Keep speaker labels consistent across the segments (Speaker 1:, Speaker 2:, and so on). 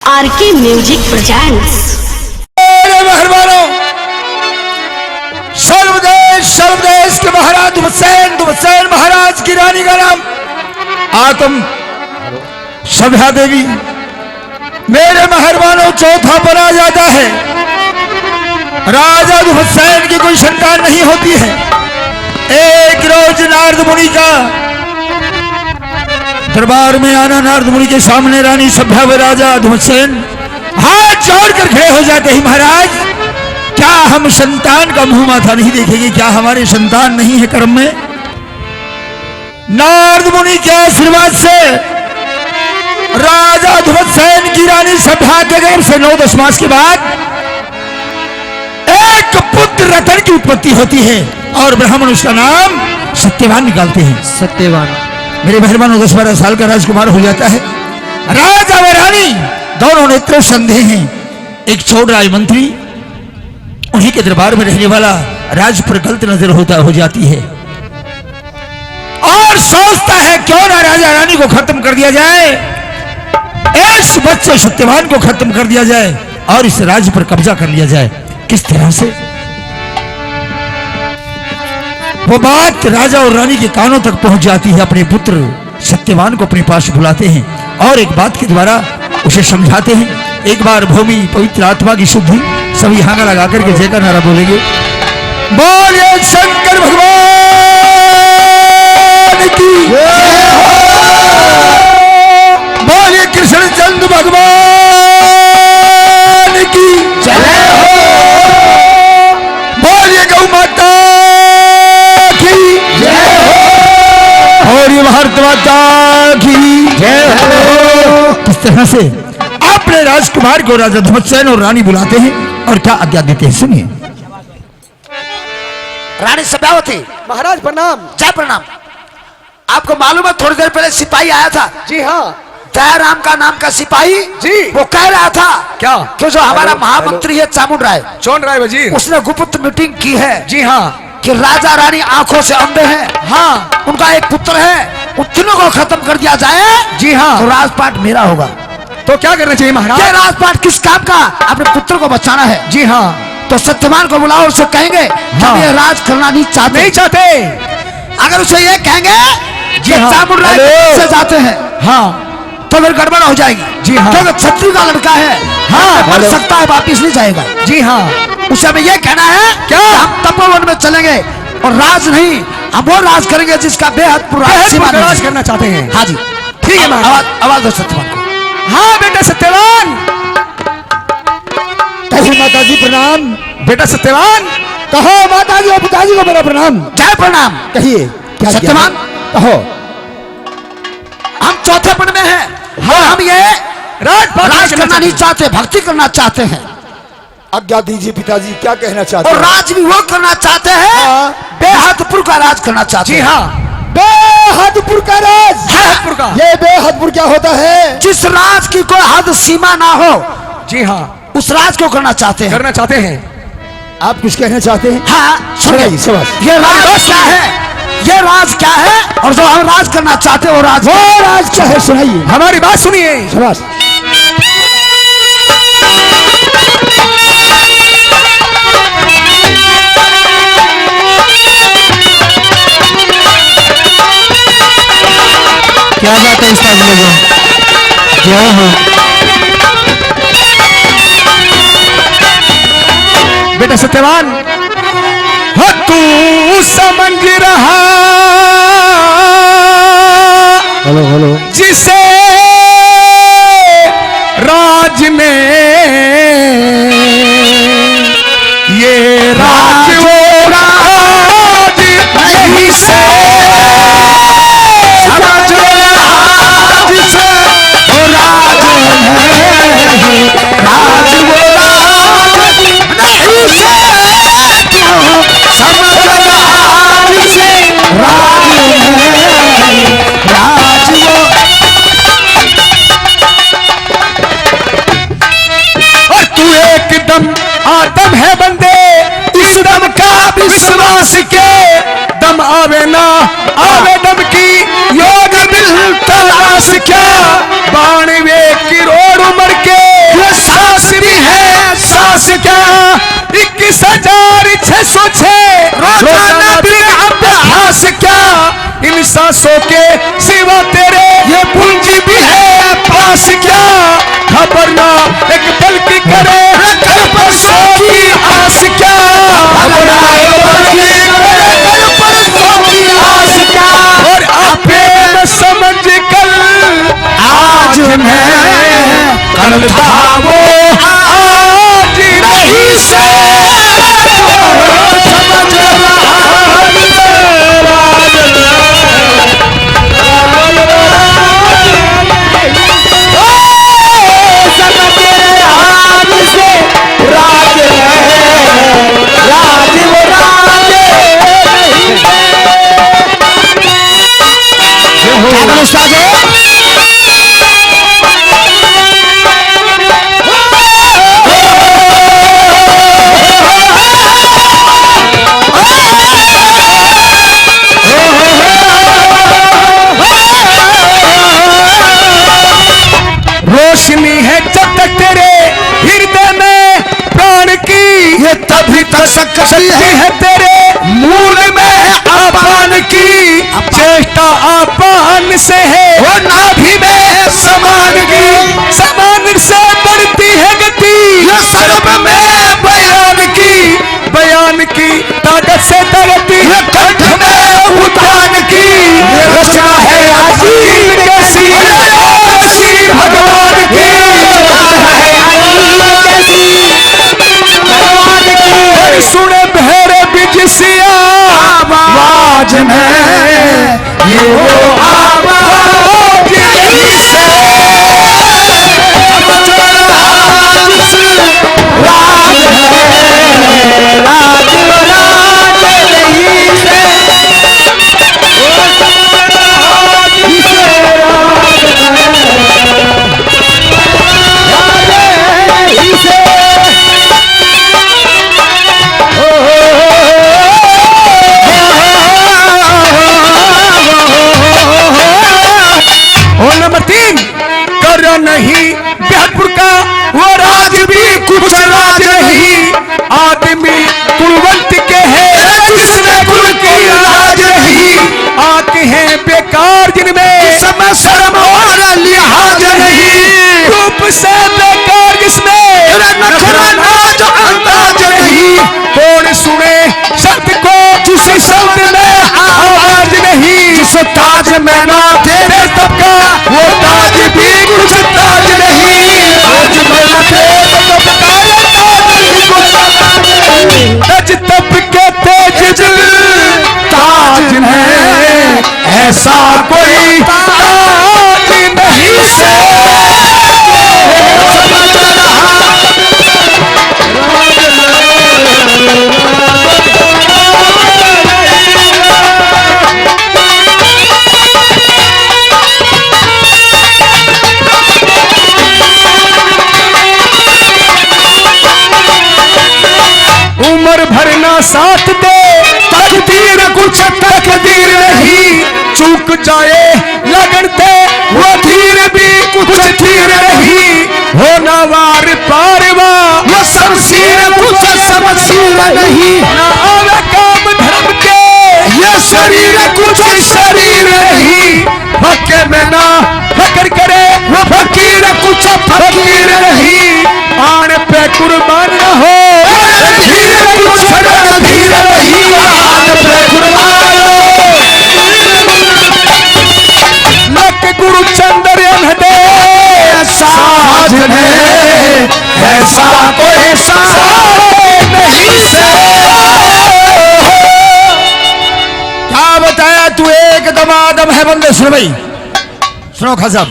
Speaker 1: R K music presents.
Speaker 2: मेहरबानों, सर्वदेश के महाराज दुबसेन महाराज की रानी का नाम आत्म सभा देवी। मेरे मेहरबानों, चौथा बना जाता है। राजा दुबसेन की कोई संतान नहीं होती है। एक रोज नारद मुनि का दरबार में आना, नारद मुनि के सामने रानी सभा व राजा दुबसेन हाथ जोड़कर खड़े हो जाते हैं। महाराज, क्या हम संतान का मुंह माथा नहीं देखेंगे? क्या हमारे संतान नहीं है कर्म में? नारद मुनि के आशीर्वाद से राजा दुबसेन की रानी सभा के गर्भ से 9-10 मास के बाद एक पुत्र रतन की उत्पत्ति होती है और ब्राह्मण उसका नाम सत्यवान निकालते हैं।
Speaker 3: सत्यवान
Speaker 2: मेरे मेहरबानों, 10-12 साल का राजकुमार हो जाता है। राजा व रानी दोनों नेत्र संदेह हैं। एक छोड़ राज मंत्री उन्हीं के दरबार में रहने वाला राज पर गलत नजर हो जाती है और सोचता है क्यों ना राजा रानी को खत्म कर दिया जाए, इस बच्चे सत्यवान को खत्म कर दिया जाए और इस राज्य पर कब्जा कर लिया जाए। किस तरह से? वो बात राजा और रानी के कानों तक पहुंच जाती है। अपने पुत्र सत्यवान को अपने पास बुलाते हैं और एक बात के द्वारा उसे समझाते हैं। एक बार भूमि पवित्र आत्मा की शुद्धि, सभी हांगा लगा करके जय का नारा बोलेंगे। बोलिए शंकर भगवान की, बोलिए कृष्णचंद्र भगवान की, बोलिए गौ माता और ये भारत माता की जय हो। किस तरह से अपने राजकुमार को राजा दुबसेन और रानी बुलाते हैं और क्या आज्ञा देते हैं, सुनिए।
Speaker 4: रानी सभ्यावती
Speaker 3: महाराज प्रणाम।
Speaker 4: जय प्रणाम। आपको मालूम है, थोड़ी देर पहले सिपाही आया था।
Speaker 3: जी हाँ।
Speaker 4: दयाराम का नाम का सिपाही
Speaker 3: जी।
Speaker 4: वो कह रहा था
Speaker 3: क्या
Speaker 4: कि जो हमारा महामंत्री है चामुंड राय,
Speaker 3: चौन राय वजीर,
Speaker 4: उसने गुप्त मीटिंग की है।
Speaker 3: जी हाँ,
Speaker 4: कि राजा रानी आंखों से अंधे हैं।
Speaker 3: हाँ,
Speaker 4: उनका एक पुत्र है, उन तीनों को खत्म कर दिया जाए।
Speaker 3: जी हाँ।
Speaker 4: तो राजपाट मेरा होगा।
Speaker 3: तो क्या करना चाहिए महाराज?
Speaker 4: ये राजपाट किस काम का? अपने पुत्र को बचाना है।
Speaker 3: जी हाँ।
Speaker 4: तो सत्यवान को बुलाओ, उससे कहेंगे
Speaker 3: हाँ।
Speaker 4: हम ये राज करना नहीं चाहते। अगर उसे ये कहेंगे
Speaker 3: जी हाँ।
Speaker 4: चामुंड राय से जाते हैं,
Speaker 3: हाँ,
Speaker 4: तो फिर गड़बड़ हो जाएगी।
Speaker 3: जी हाँ।
Speaker 4: क्योंकि क्षत्रिय का लड़का है,
Speaker 3: हाँ,
Speaker 4: मर सकता है, वापिस नहीं जाएगा।
Speaker 3: जी हाँ।
Speaker 4: उसे हमें ये कहना है
Speaker 3: क्या?
Speaker 4: कि हम तपोवन में चलेंगे और राज नहीं, हम वो राज करेंगे जिसका बेहद
Speaker 3: राज करना चाहते हैं।
Speaker 4: हाँ जी,
Speaker 3: ठीक है महाराज।
Speaker 4: आवाज दो सत्यवान को।
Speaker 3: हाँ बेटा सत्यवान।
Speaker 2: कहो माता जी प्रणाम।
Speaker 3: बेटा सत्यवान,
Speaker 2: कहो माता जी और पिताजी को मेरा प्रणाम।
Speaker 4: जय प्रणाम।
Speaker 2: कहिए क्या
Speaker 4: सत्यवान,
Speaker 2: कहो।
Speaker 4: हम चौथे पद में हैं।
Speaker 3: हाँ।
Speaker 4: हम ये राज करना नहीं
Speaker 3: चाहते।
Speaker 4: चाहते, भक्ति करना चाहते हैं।
Speaker 2: आज्ञा दीजिए पिताजी, क्या कहना चाहते
Speaker 4: और
Speaker 2: हैं?
Speaker 4: राज भी वो करना चाहते हैं,
Speaker 2: हाँ।
Speaker 4: बेहदपुर का राज करना चाहते
Speaker 3: जी
Speaker 4: हैं।
Speaker 3: हाँ।
Speaker 2: बेहदपुर का राज।
Speaker 3: बेहदपुर का।
Speaker 2: ये बेहदपुर क्या होता है?
Speaker 4: जिस राज की कोई हद सीमा ना हो,
Speaker 3: जी हाँ,
Speaker 4: उस राज को करना चाहते हैं।
Speaker 3: करना चाहते हैं।
Speaker 2: आप कुछ कहना चाहते हैं?
Speaker 4: हाँ,
Speaker 2: सुनाइए,
Speaker 4: सुनिए।
Speaker 2: शाबाश।
Speaker 4: ये राज क्या है? ये राज क्या है? और जो हम राज करना चाहते हैं वो राज
Speaker 2: वो राज क्या है, सुनाइए।
Speaker 3: हमारी बात सुनिए।
Speaker 2: शाबाश।
Speaker 3: क्या बात है उस्ताद लोगों, जय हो। बेटा सत्यवान, हाँ तू समझ रहा
Speaker 2: हेलो
Speaker 3: जिसे राज में ये राज वो राज नहीं से समझ रहा जिसे वो राज नहीं, राज वो राज नहीं से तू समझ रहा जिसे राज नहीं, राज वो। और तू एकदम आदम है बंदे, इस दम का विश्वास के दम आवे ना आवे दम की योग दिल तलाश क्या, 92 करोड़ उम्र के कल था वो आज नहीं से रोशनी है जब तक तेरे हृदय में प्राण की, ये तभी तक शक्ति है तेरे मूल में आपान की। चेष्टा आपान से है वो नाभि में समान की, समान से बढ़ती है गति ये सर्व में बयान की ताकत से तरती है कंठ में उतान की। रचना है अजीब कैसी भगवान की, सुने भैरे बिजसिया आवाज में ये वो आवाज यही से राज है, राज यही से नंबर 3 कर नहीं ब्याहपुर का वो राज भी कुछ राज नहीं। आदमी कुलवंत के है जिसमें कुल की लाज नहीं। आते हैं बेकार जिनमें समय शर्म और लिहाज नहीं। रूप से बेकार जिसमें नखरा नाज अंदाज नहीं। कौन सुने शब्द को जिस शब्द में आवाज नहीं। जिस ताज में ना तेरे सबका वो ताज भी कुछ ताज नहीं। आज तज तब के तेज ताज है ऐसा कोई ताज नहीं से। उम्र भरना साथ दे तकदीर कुछ तकदीर नहीं। चूक जाए लगन थे वो धीर भी कुछ धीर नहीं। होना वार पारवा वो शमशीर कुछ शमशीर नहीं। ना आवे काम धर्म के ये शरीर कुछ शरीर नहीं। फके में ना फकर करे वो फकीर कुछ फकीर नहीं। आन पे कुर्बान न हो गुरु चंद्र दे साज है ऐसा कोई साज नहीं से।
Speaker 2: क्या बताया तू एकदम आदम है बंदे। सुनो भाई, सुनो खान साहब।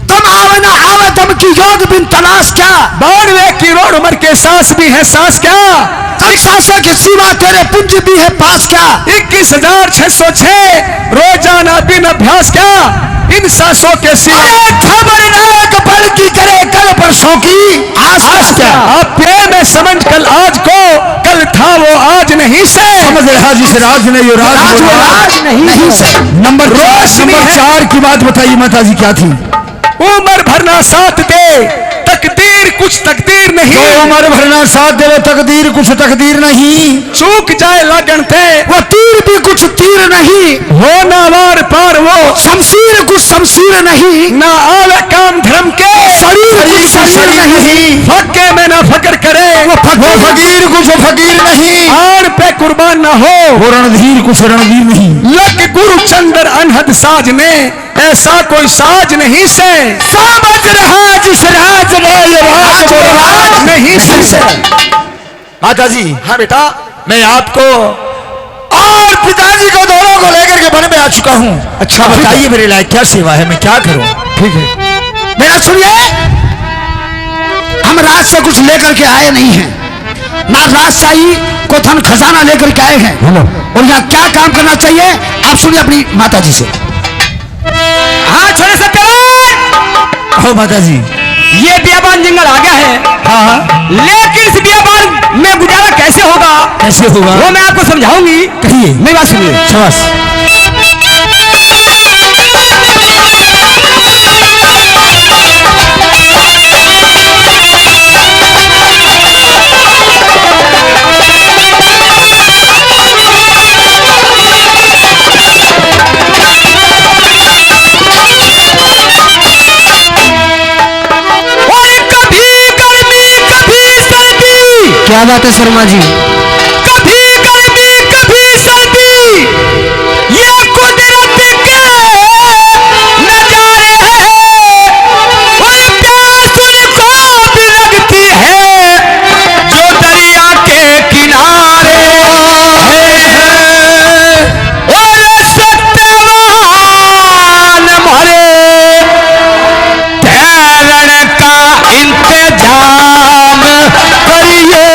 Speaker 4: तुम आवे ना आवे दम की योग बिन तलाश क्या।
Speaker 3: 92 करोड़ उम्र के सांस भी है सांस क्या।
Speaker 4: कई सांसों के सिवा तेरे पुंज भी है पास क्या।
Speaker 3: 21,606 रोजाना बिन अभ्यास क्या। इन सांसों के सिवा
Speaker 4: खबरनाक पल की करे कल परसों की आस क्या।
Speaker 3: आप प्रेम में समझ कल आज को कल था वो आज नहीं से।
Speaker 2: समझ रहा जिसे राज नहीं हो
Speaker 4: राज नहीं से।
Speaker 2: नंबर 4 की बात बताइए माता जी क्या थी।
Speaker 3: उम्र भरना साथ दे तकदीर कुछ तकदीर नहीं,
Speaker 2: जो उम्र भरना साथ देवे तकदीर कुछ तकदीर नहीं,
Speaker 3: चूक जाए लगन थे
Speaker 4: वो तीर भी कुछ तीर नहीं,
Speaker 3: हो ना वार पार वो,
Speaker 4: शमशीर कुछ शमशीर नहीं,
Speaker 3: ना आवे काम धर्म के
Speaker 4: शरीर कुछ शरीर नहीं,
Speaker 3: फक्के में ना फकर करे
Speaker 2: वो फकीर कुछ फकीर नहीं,
Speaker 3: आन पे कुर्बान ना हो
Speaker 2: वो रणधीर कुछ रणधीर नहीं।
Speaker 3: लग गुरु चंद्र अनहद साज में, ऐसा कोई साज नहीं से
Speaker 2: समझ रहा जिस राज में ये राज वो राज
Speaker 3: नहीं से।
Speaker 2: माता जी,
Speaker 3: हाँ बेटा,
Speaker 2: मैं आपको और पिताजी को दोनों को लेकर के वन में आ चुका हूँ।
Speaker 3: अच्छा,
Speaker 2: बताइए मेरे लायक क्या सेवा है, मैं क्या करूँ?
Speaker 3: ठीक है।
Speaker 4: मेरा सुनिए, हम राज से कुछ लेकर के आए नहीं हैं, ना राजशाही को धन खजाना लेकर के आए हैं। और यहाँ क्या काम करना चाहिए आप सुनिए अपनी माता जी से।
Speaker 3: हाँ छोटे सत्यवान,
Speaker 2: हो माता जी,
Speaker 3: ये बियाबान जंगल आ गया है,
Speaker 2: हाँ
Speaker 3: लेकिन इस बियाबान में गुजारा कैसे होगा
Speaker 2: कैसे होगा?
Speaker 3: वो मैं आपको समझाऊंगी।
Speaker 2: कहिए।
Speaker 3: मेरी बात सुनिए।
Speaker 2: शाबाश।
Speaker 4: क्या बात है शर्मा जी?
Speaker 3: कभी गर्मी कभी सर्दी, ये कुदरत के नजारे हैं, और प्यास उनको भी लगती है जो दरिया के किनारे हैं। और सत्यवान हमारे ठहरन का इंतजाम करिए।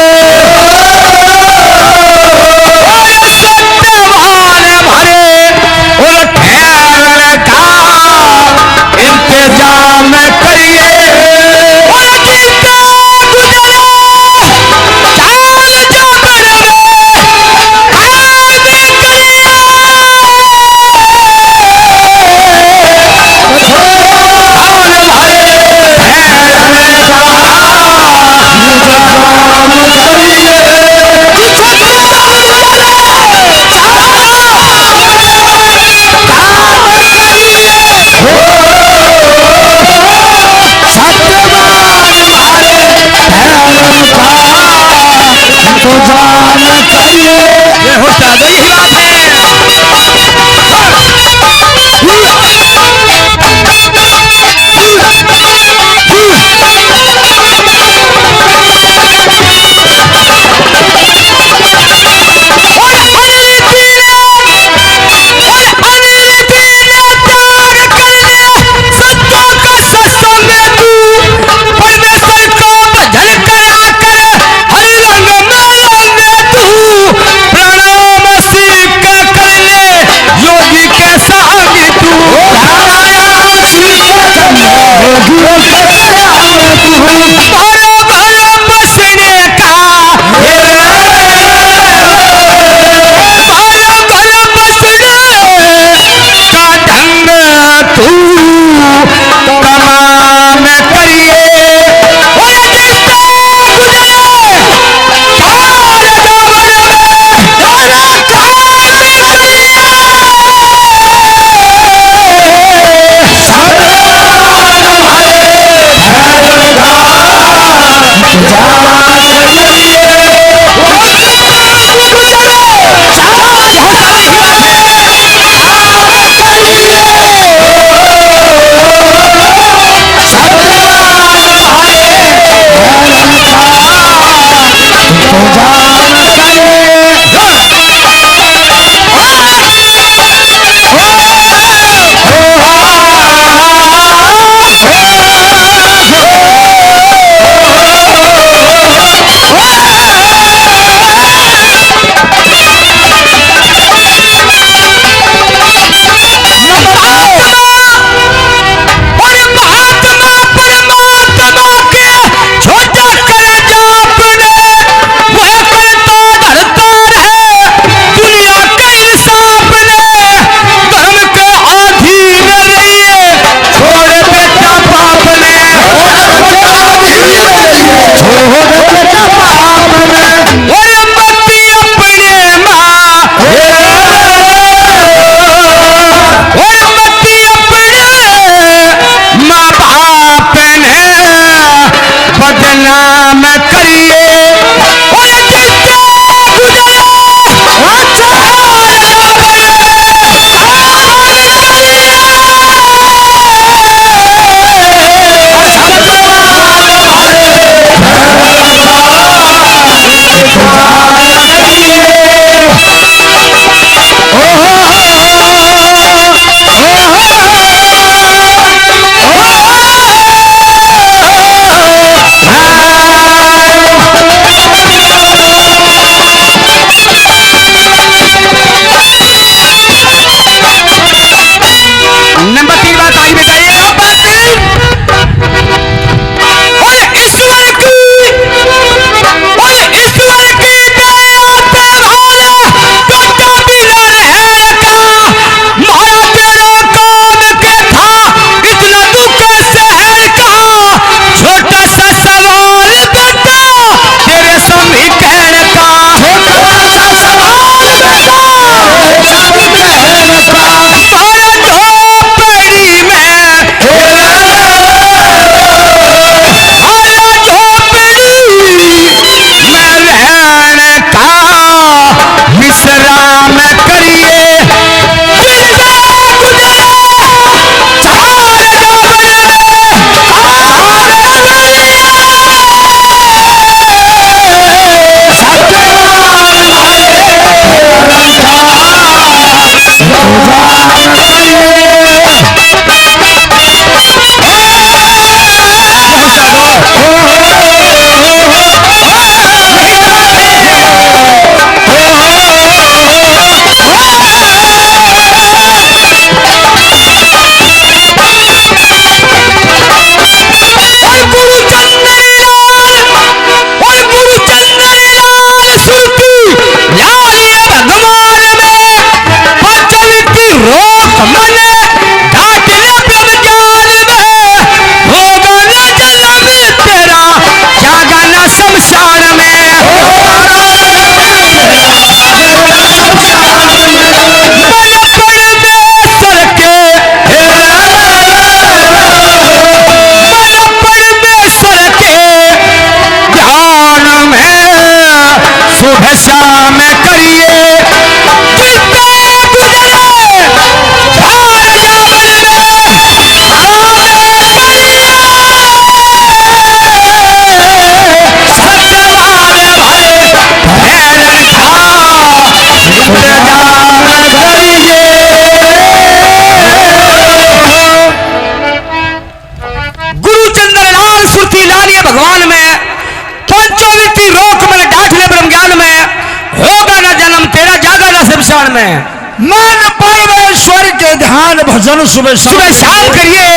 Speaker 3: है?
Speaker 2: मन परमेश्वर के ध्यान भजन सुबह
Speaker 3: सुबह शाम करिए,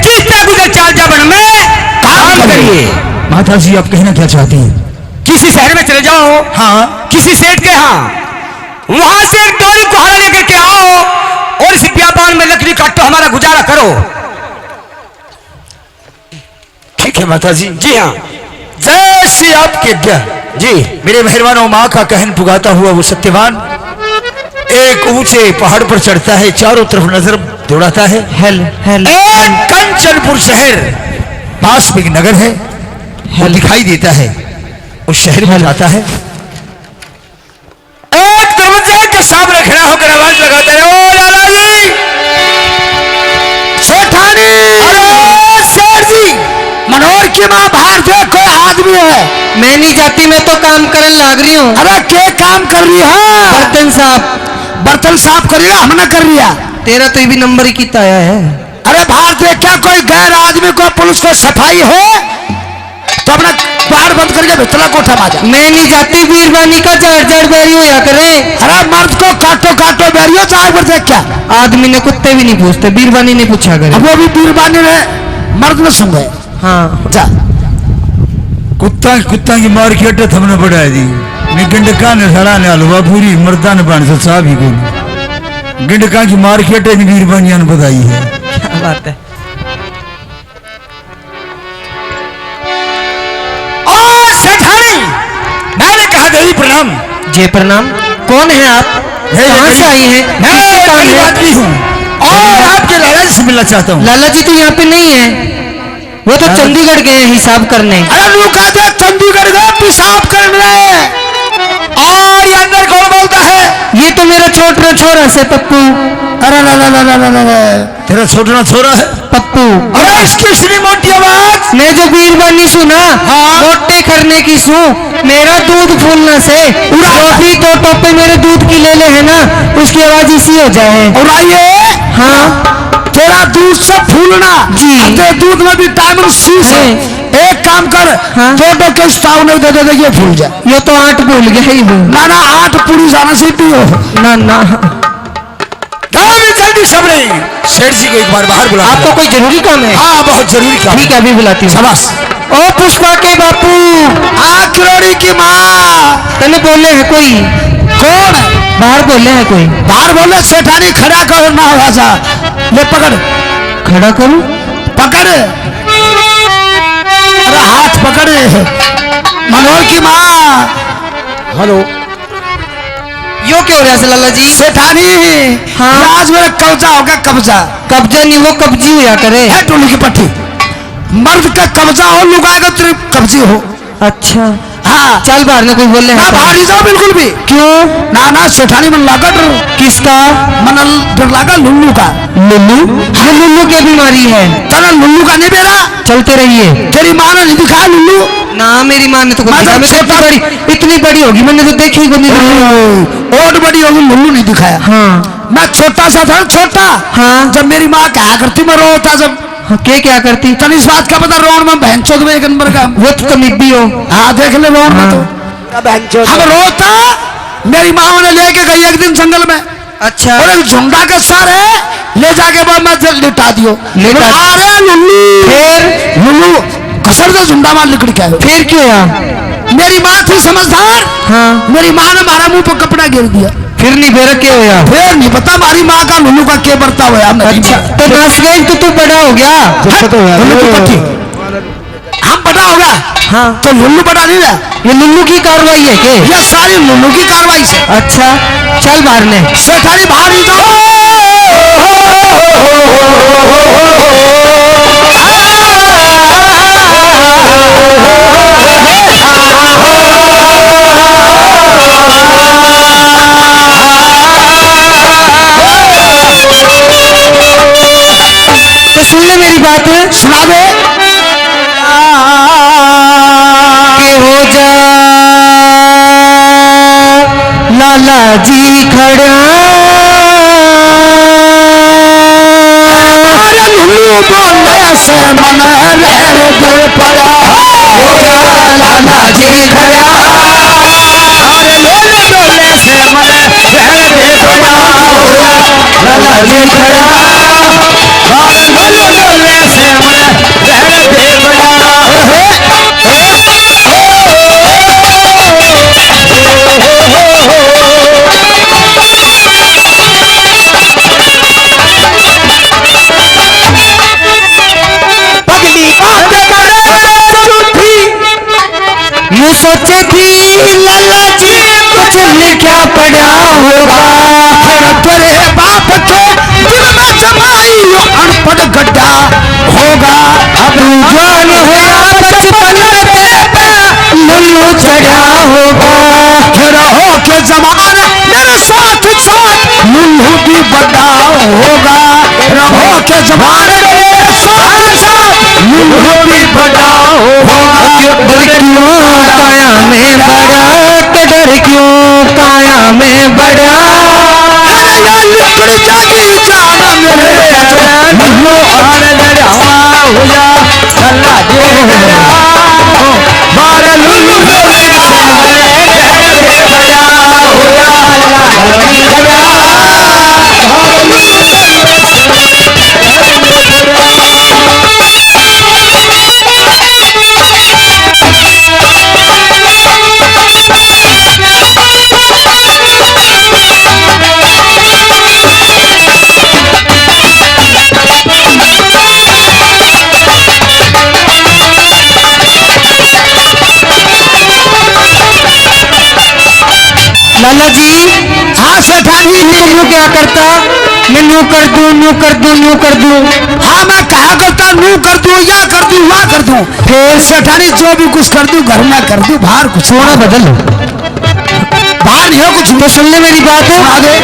Speaker 3: जितना गुजर चाल जावन में काम करिए।
Speaker 2: माता जी आप कहना क्या चाहती हैं?
Speaker 3: किसी शहर में चले जाओ,
Speaker 2: हाँ
Speaker 3: किसी सेठ के यहाँ, वहां से एक डोरी कुहाड़ा लेकर के आओ और इस व्यापार में लकड़ी काटो, हमारा गुजारा करो।
Speaker 2: ठीक है माता जी।
Speaker 3: जी हाँ
Speaker 2: जैसी आपकी आज्ञा।
Speaker 3: जी।
Speaker 2: मेरे मेहरबानों माँ का कहन पुगाता हुआ वो सत्यवान एक ऊंचे पहाड़ पर चढ़ता है, चारों तरफ नजर दौड़ाता है। एक कंचनपुर शहर पास में एक नगर है, वो दिखाई देता है। उस शहर में जाता है, एक दरवाजे के सामने खड़ा होकर आवाज लगाता है, ओ लाला जी,
Speaker 4: सेठानी,
Speaker 2: अरे सेठ जी,
Speaker 4: मनोहर की माँ बाहर देख, कोई आदमी है।
Speaker 5: मैं नहीं जाती, मैं तो काम करने लग रही हूँ।
Speaker 4: अरे क्या काम कर रही है?
Speaker 5: बर्तन साफ।
Speaker 4: बर्तन साफ कर रही है, हमने कर लिया।
Speaker 5: तेरा तो ये भी नंबर ही कितना आया है।
Speaker 4: अरे बाहर देख, क्या कोई गैर आदमी को पुलिस को सफाई हो तो अपना बाहर बंद करके भितला कोठा माजा।
Speaker 5: मैं नहीं जाती, बीरबानी का जड़ जड़ बैरी होया करे।
Speaker 4: अरे मर्द को काटो काटो बैरियो चाहे पर देख, क्या
Speaker 5: आदमी ने कुत्ते भी नहीं पूछते, बीरबानी ने पूछा करे।
Speaker 4: अब वो भी बीरबानी ने मर्द ने सुन गए।
Speaker 5: हाँ
Speaker 4: जा
Speaker 2: कुत्ता की मार्केट हमने बढ़ा दी। गंडका ने सड़ा ने हलवा पूरी मर्दा ने बन से साहब ही को गंडका की मार्केट है, बीरबानिया ने बताई है।
Speaker 5: क्या बात है।
Speaker 2: सेठानी, मैंने कहा देवी प्रणाम।
Speaker 5: जय प्रणाम। कौन है आप? कहाँ से आई हैं?
Speaker 2: मैं
Speaker 5: किसके काम
Speaker 2: गरीब
Speaker 5: है?
Speaker 2: आदमी हूँ और आपके लाला जी से मिलना चाहता हूँ।
Speaker 5: लाला जी तो यहाँ पे नहीं है, वो तो चंडीगढ़ गए हैं हिसाब करने।
Speaker 4: अरे लुका दे, चंडीगढ़ गए पेशाब करने।
Speaker 2: और ये अंदर कौन बोलता है?
Speaker 5: ये तो मेरा छोटा छोरा से पप्पू।
Speaker 4: अरे ला ला ला ला ला ला।
Speaker 2: तेरा छोटा छोरा है
Speaker 5: पप्पू।
Speaker 2: अरे इसकी इतनी मोटी आवाज।
Speaker 5: मैं जो बीरबानी सुना, मोटे करने की सू, मेरा दूध फूलना से भी तो टोपे मेरे दूध की ले ले है ना, उसकी आवाज इसी हो जाए।
Speaker 4: और आइए,
Speaker 5: हाँ
Speaker 4: तेरा दूध से फूलना
Speaker 5: जी।
Speaker 4: तेरे दूध में विटामिन सी है। एक काम कर,
Speaker 5: हाँ?
Speaker 4: दो टोके स्टाव ने दे दे ये फूल जाए।
Speaker 5: ये तो 8 भूल गया ही हूँ।
Speaker 4: ना ना 8 पूरी जाना से पियो।
Speaker 5: ना ना
Speaker 2: जल्दी सब नहीं। सेठ जी को एक बार बाहर बुला।
Speaker 5: आपको कोई जरूरी काम है?
Speaker 2: हाँ बहुत जरूरी काम।
Speaker 5: ठीक है, अभी बुलाती हूँ।
Speaker 2: शाबाश।
Speaker 5: ओ पुष्पा के बापू,
Speaker 4: किरोड़ी की माँ।
Speaker 5: तने बोले है कोई?
Speaker 4: कौन है?
Speaker 5: बाहर बोले है कोई?
Speaker 4: बाहर बोले, सेठानी खड़ा कर ना आवाजा। ले पकड़,
Speaker 5: खड़ा करूं?
Speaker 4: पकड़। अरे हाथ पकड़। मनोहर की माँ। हेलो,
Speaker 5: यो क्यों हो रहा है लाला जी?
Speaker 4: सेठानी,
Speaker 5: हाँ?
Speaker 4: आज मेरा कब्जा होगा, कब्जा।
Speaker 5: कब्जा नहीं, वो कब्जी हुआ करे।
Speaker 4: है टोली की पट्टी। मर्द का कब्जा हो, लुगाएगा तेरी कब्जी हो।
Speaker 5: अच्छा
Speaker 4: हाँ
Speaker 5: चल बाहर ने कोई बोले
Speaker 4: ना, बाहर ही जाओ बिल्कुल भी।
Speaker 5: क्यों?
Speaker 4: ना ना सेठानी मन लागा डर।
Speaker 5: किसका?
Speaker 4: मन डर लागा लुल्लू का।
Speaker 5: लुल्लू? ये लुल्लू की बीमारी है।
Speaker 4: तेरा लुल्लू का नहीं बेरा।
Speaker 5: चलते रहिए।
Speaker 4: तेरी माँ ने नहीं दिखाया लुल्लू?
Speaker 5: ना मेरी माँ ने तो कुछ दिखाया। मैं तो इतनी बड़ी होगी, मैंने तो देखी को नहीं।
Speaker 4: और बड़ी होगी, लुल्लू नहीं दिखाया।
Speaker 5: हाँ
Speaker 4: मैं छोटा सा था, छोटा।
Speaker 5: हाँ।
Speaker 4: जब मेरी माँ क्या करती, मैं रोता। जब
Speaker 5: के क्या करती?
Speaker 4: तन इस बात का पता, रोड में बहन चौक में एक नंबर का
Speaker 5: वो तो कमीबी हो।
Speaker 4: हाँ देख ले रोड में तो हम रोता। मेरी माँ ने लेके गई एक दिन जंगल में।
Speaker 5: अच्छा।
Speaker 4: और एक झुंडा का सर है, ले जाके बाद मैं लिटा दियो। अरे लुल्लू,
Speaker 5: फिर
Speaker 4: लुल्लू कसर से झुंडा मार लिकड़ के आयो।
Speaker 5: फिर क्यों यार?
Speaker 4: मेरी माँ थी समझदार।
Speaker 5: हाँ।
Speaker 4: मेरी माँ ने मारा मुंह पर कपड़ा गिर दिया।
Speaker 5: फिर नहीं बेरा क्या हो यार?
Speaker 4: फिर नहीं पता हमारी माँ का लुल्लू का क्या बर्ता हुआ।
Speaker 5: अच्छा तो नाच गई तो तू बड़ा हो गया।
Speaker 4: हम बड़ा होगा।
Speaker 5: हाँ
Speaker 4: तो लुल्लू बड़ा नहीं रहा।
Speaker 5: ये लुल्लू की कार्रवाई है के?
Speaker 4: ये सारी लुल्लू की कार्रवाई से।
Speaker 5: अच्छा चल बाहर ने।
Speaker 4: सेठानी बाहर ही
Speaker 5: तो सुन ले मेरी बात,
Speaker 4: सुना दे।
Speaker 5: के हो जा लाला जी खड़ा।
Speaker 4: लुल्लू बोले से मन दिल पड़ा। हो जा लाला जी खड़ा। लुल्लू बोले से मन दिल पड़ा।
Speaker 5: लागे खड़ा
Speaker 3: बार लोले से मन रह दे
Speaker 5: पगली बात करे झूठी यूं सोचे थी लाला जी कुछ लिखा पड़ा होगा
Speaker 4: तेरे बाप के दिल में जमाई अनपढ़ गड्ढा होगा।
Speaker 5: अब जवान होया बचपन पे लुल्लू चढ़ा होगा
Speaker 4: रहो के जमान मेरे साथ साथ लुल्लू भी बड़ा होगा। रहो के जमान मेरे साथ साथ लुल्लू भी बड़ा होगा।
Speaker 5: डर क्यों काया में बड़ा के डर क्यों काया में बड़ा
Speaker 4: निकल जाती जाना मेरे
Speaker 3: लुल्लू और लड़ा हुआ अल्लाह जे बार लुल्लू लोले से मन रह दे बड़ा हुआ
Speaker 5: लाला जी
Speaker 4: हाँ सेठानी
Speaker 5: यूं क्या करता मैं यूं कर दूं यूं कर दूं यूं कर दूं
Speaker 4: हाँ मैं कहा करता नू कर दूं या कर दूं वहाँ कर दूं फिर सेठानी जो भी कुछ कर दूं घर में कर दूं बाहर कुछ
Speaker 5: थोड़ा बदल लो
Speaker 4: बाहर नहीं हो कुछ
Speaker 5: तो सुन ले मेरी बात
Speaker 4: आगे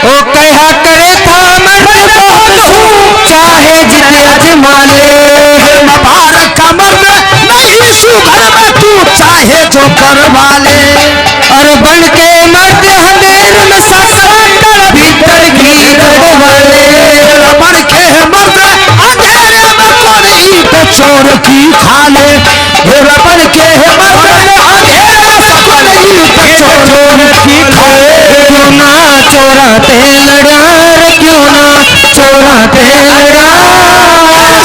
Speaker 5: ओ कहा करे था मैं बहुत हूँ चाहे जिते अजमा ले
Speaker 4: मुबारक का मर्द नहीं सू घर में तू चाहे जो करवा ले
Speaker 5: और बन के मर्द हनेर में ससुराल भीतर की वाले
Speaker 4: बन के मर्द अंधेरे में कौन ईट चोर की खा ले बन के मर्द अंधेरे में कौन ईट चोर की खा ले
Speaker 5: क्यों ना चोराते लड़ा रे क्यों ना चोराते लड़ा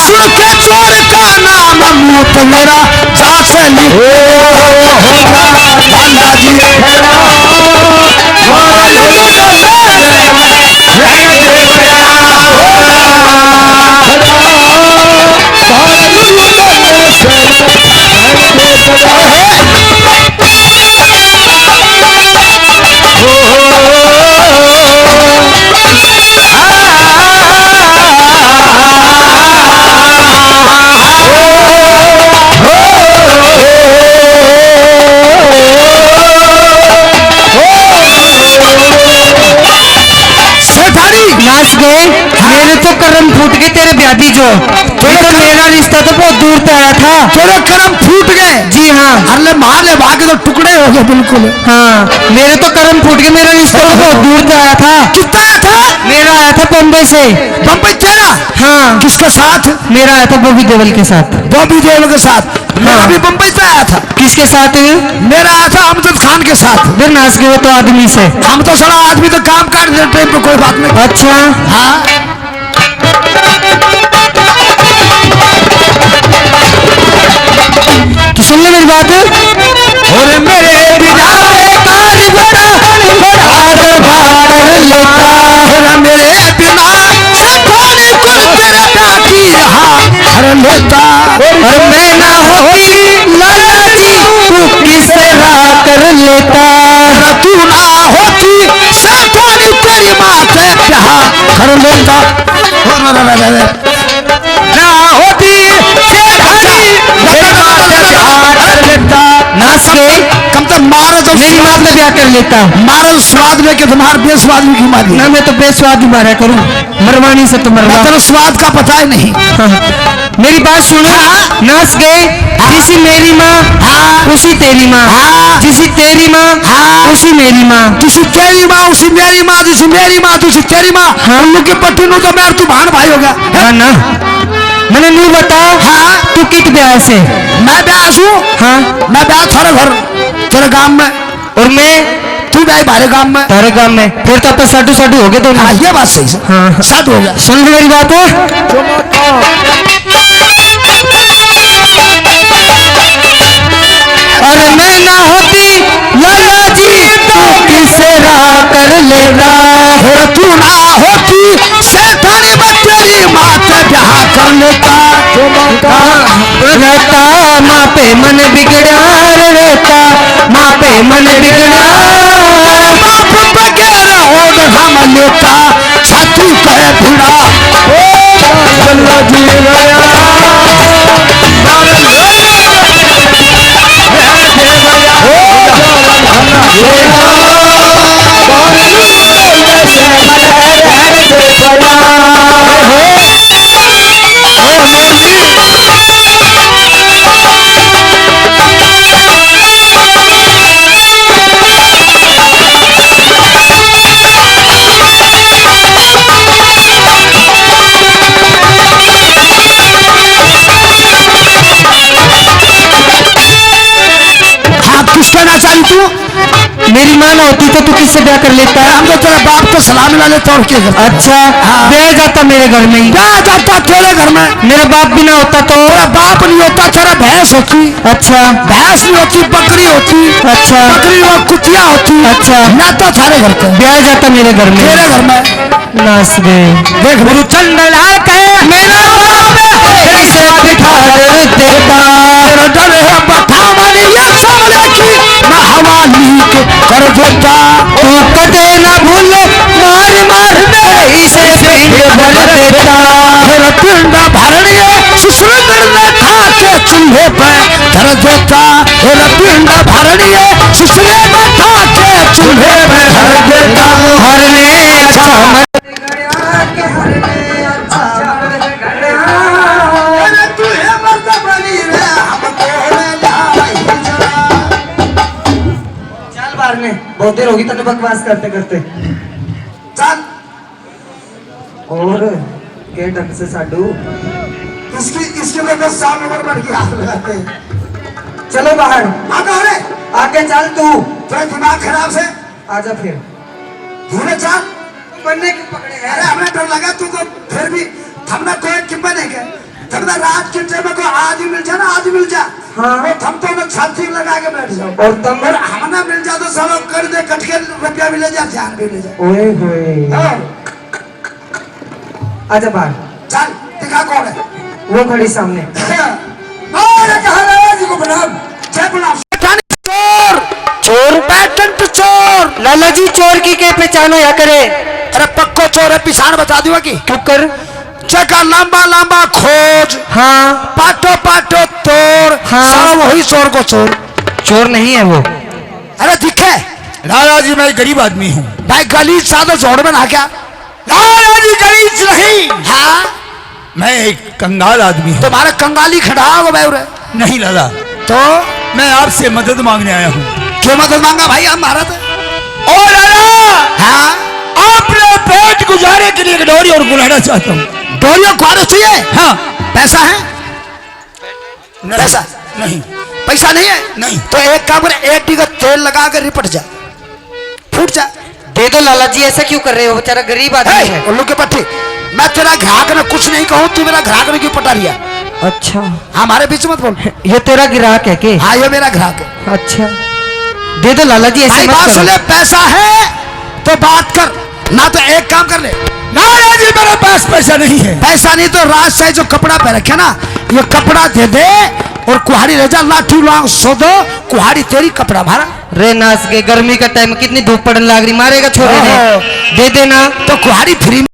Speaker 4: सुन के चोर का नाम मुंह पे मेरा जाचली होगा लाला जी
Speaker 5: नाच गए मेरे तो कर्म फूट गए तेरे ब्यादी जो तो मेरा रिश्ता तो बहुत दूर से आया था
Speaker 4: तेरे कर्म फूट गए
Speaker 5: जी हाँ
Speaker 4: अरे मार ले भागे तो टुकड़े हो गए बिल्कुल
Speaker 5: हाँ मेरे तो कर्म फूट गए मेरा रिश्ता तो बहुत दूर से आया था
Speaker 4: कितना आया था
Speaker 5: मेरा आया था बम्बई से
Speaker 4: बम्बई तेरा
Speaker 5: हाँ
Speaker 4: किसके साथ
Speaker 5: मेरा आया था बॉबी देओल के साथ
Speaker 4: बॉबी देओल के साथ मैं अभी बम्बई से आया था
Speaker 5: किसके साथ
Speaker 4: मेरा आया था अमजद खान के साथ
Speaker 5: फिर नाच गए तो आदमी से
Speaker 4: हम तो सारा आदमी तो काम काट देते टाइम पे कोई बात नहीं
Speaker 5: अच्छा
Speaker 4: हाँ
Speaker 5: तो सुन ले मेरी बात
Speaker 3: और मेरे बिना
Speaker 4: मेरे बिना सकोनी कुल तेरे दादी हर लेता
Speaker 5: और मैं ना होती लाला जी तू किसे रा कर लेता
Speaker 4: तू ना होती सकोनी तेरी माँ के हर लेता
Speaker 3: ना होती
Speaker 5: नाच गए
Speaker 4: कम तक मारो तो
Speaker 5: मेरी माँ का ब्याह कर लेता
Speaker 4: मारो स्वाद में के तुम्हारे बेस्वाद में क्यों मारी
Speaker 5: ना मैं तो बेस्वाद ही मारा करूं मरवानी से तो मरवा
Speaker 4: तेरे स्वाद का पता ही नहीं
Speaker 5: मेरी बात सुनो नाच गए जिसी मेरी माँ उसी तेरी माँ जिसी तेरी माँ उसी मेरी माँ
Speaker 4: तुसी तेरी माँ उसी मेरी माँ जिसी मेरी माँ तुसी तेरी माँ हम लोग के पट्टी नु तो मेरे तू भान भाई हो गया
Speaker 5: हाँ ना मैंने नहीं बताओ
Speaker 4: हाँ
Speaker 5: तू कित ब्याह से
Speaker 4: मैं ब्याह हूँ
Speaker 5: हाँ
Speaker 4: मैं ब्याह थारे घर तेरे गांव में
Speaker 5: और मैं
Speaker 4: तू भाई बारे गांव में,
Speaker 5: तारे गांव में, फिर तो साडू साडू हो गए दोनों।
Speaker 4: हाँ ये बात सही है।
Speaker 5: हाँ।
Speaker 4: साधु हो गया।
Speaker 5: सुन मेरी बात है। अरे मैं ना होती लाला जी तो किसे राह कर लेता,
Speaker 4: तू ना होती शैतानी में तेरी माँ से ब्याह कर लेता।
Speaker 5: रहता माँ पे मन बिगड़ा रहता, माँ पे मन बिगड़ा,
Speaker 4: बाप बगैर होद हम लेता, छाती कहे भिड़ा।
Speaker 3: चला जी
Speaker 4: कहना चाही तू?
Speaker 5: मेरी माँ ना होती तो तू किससे ब्याह कर लेता?
Speaker 4: हम तो तेरा बाप तो सलामी वाले तोड़ के करते।
Speaker 5: अच्छा
Speaker 4: हाँ।
Speaker 5: ब्याह जाता मेरे घर में ही।
Speaker 4: ब्याह जाता तेरे घर में।
Speaker 5: मेरा बाप भी ना होता तो?
Speaker 4: तेरा बाप नहीं होता, तेरा भैंस होती।
Speaker 5: अच्छा
Speaker 4: भैंस नहीं होती, बकरी होती।
Speaker 5: अच्छा
Speaker 4: बकरी और कुतिया होती।
Speaker 5: अच्छा
Speaker 4: ना तो थारे घर पे
Speaker 5: ब्याह जाता मेरे घर में।
Speaker 4: तेरे घर में
Speaker 5: नाच गए।
Speaker 4: देख गुरु चंडलाल कहे मेरा बाप
Speaker 5: कैसे बिठा देता,
Speaker 4: डर है बठा वाली ये सामने की मैं हवाली कर देता।
Speaker 5: तू कदे ना भूलो मार मार इसे पिंड भर देता,
Speaker 4: फिर पिंड भरने सुसुंदर ने खा के चूल्हे पे धर देता। फिर पिंड भरने सुसुंदर ने खा के चूल्हे पे धर देता।
Speaker 5: हरने अच्छा बहुत देर होगी तने बकवास करते करते।
Speaker 4: चल
Speaker 5: और के ढंग से साडू
Speaker 4: इसके लिए तो 100 नंबर बढ़ गया हाथ लगाते हैं।
Speaker 5: चलो बाहर
Speaker 4: आगे हो रे,
Speaker 5: आगे चल तू।
Speaker 4: तेरा दिमाग खराब से
Speaker 5: आजा फिर
Speaker 4: धूने चल।
Speaker 5: बनने की पकड़े
Speaker 4: अरे
Speaker 5: हैं।
Speaker 4: हमें डर लगा तू तो फिर भी हमने कोई किम्बा नहीं किया। थमना रात के टाइम में कोई आज मिल जा ना, आज मिल जा।
Speaker 5: हाँ।
Speaker 4: वो थम तो मैं छाती लगा के बैठ जाओ।
Speaker 5: और तुम
Speaker 4: और हमने मिल जा तो सब कर दे, कट के रुपया भी ले जा, जान भी ले जा।
Speaker 5: ओए होए
Speaker 4: हाँ,
Speaker 5: आजा बाहर।
Speaker 4: चल दिखा कौन है
Speaker 5: वो खड़ी सामने।
Speaker 4: और कहा राजा जी को प्रणाम। जय प्रणाम। चोर
Speaker 5: चोर
Speaker 4: पैटर्न चोर।
Speaker 5: लाला जी चोर की के पहचानो या करे?
Speaker 4: अरे पक्को चोर है, पिछाड़ बता दूंगा कि
Speaker 5: क्यों कर?
Speaker 4: जगह लंबा लंबा खोज,
Speaker 5: हाँ
Speaker 4: पाटो पाटो तोड़।
Speaker 5: हाँ।
Speaker 4: साला वही चोर को चोर।
Speaker 5: चोर नहीं है वो।
Speaker 4: अरे दिखे
Speaker 2: राजा जी मैं गरीब आदमी हूँ।
Speaker 4: भाई गलीज सादा जोड़ में ना क्या?
Speaker 2: राजा जी गरीब नहीं,
Speaker 4: हाँ
Speaker 2: मैं एक कंगाल आदमी हूँ।
Speaker 4: तुम्हारा कंगाली खड़ा हो भाई रे।
Speaker 2: नहीं लाला,
Speaker 4: तो
Speaker 2: मैं आपसे मदद मांगने आया हूँ।
Speaker 4: क्यों मदद मांगा भाई? हम भारत
Speaker 2: और लाला
Speaker 4: हाँ
Speaker 2: अपने पेट गुजारे के लिए एक डोरी और गुलाना चाहता हूँ।
Speaker 4: डोरियों को चाहिए।
Speaker 2: हाँ
Speaker 4: पैसा है?
Speaker 2: नहीं,
Speaker 4: पैसा
Speaker 2: नहीं
Speaker 4: पैसा नहीं है?
Speaker 2: नहीं।
Speaker 4: तो एक काम कर, 1 टीका तेल लगा कर रिपट जा, फूट जा।
Speaker 5: दे दो लाला जी, ऐसा क्यों कर रहे हो? बेचारा गरीब आदमी है।
Speaker 4: उल्लू के पट्टी, मैं तेरा ग्राहक ने कुछ नहीं कहूँ, तू मेरा ग्राहक ने क्यों पटा लिया?
Speaker 5: अच्छा
Speaker 4: हमारे बीच मत बोल।
Speaker 5: ये तेरा ग्राहक है के?
Speaker 4: हाँ ये मेरा ग्राहक है।
Speaker 5: अच्छा दे दो लाला जी, ऐसे
Speaker 4: भाई
Speaker 5: मत
Speaker 4: बात
Speaker 5: करो।
Speaker 4: सुन ले, पैसा है तो बात कर, ना तो एक काम कर ले।
Speaker 2: राजा जी मेरे पास पैसा नहीं है।
Speaker 4: पैसा नहीं तो राज साहब जो कपड़ा पे रखे ना, ये कपड़ा दे दे और कुहाड़ी ले जा, लाठी लांग सो दो, कुहाड़ी तेरी, कपड़ा भाड़ा।
Speaker 5: रे नाच के गर्मी का टाइम, कितनी धूप पड़ने लग रही, मारेगा छोरे ने। दे देना
Speaker 4: तो कुहाड़ी फ्री में।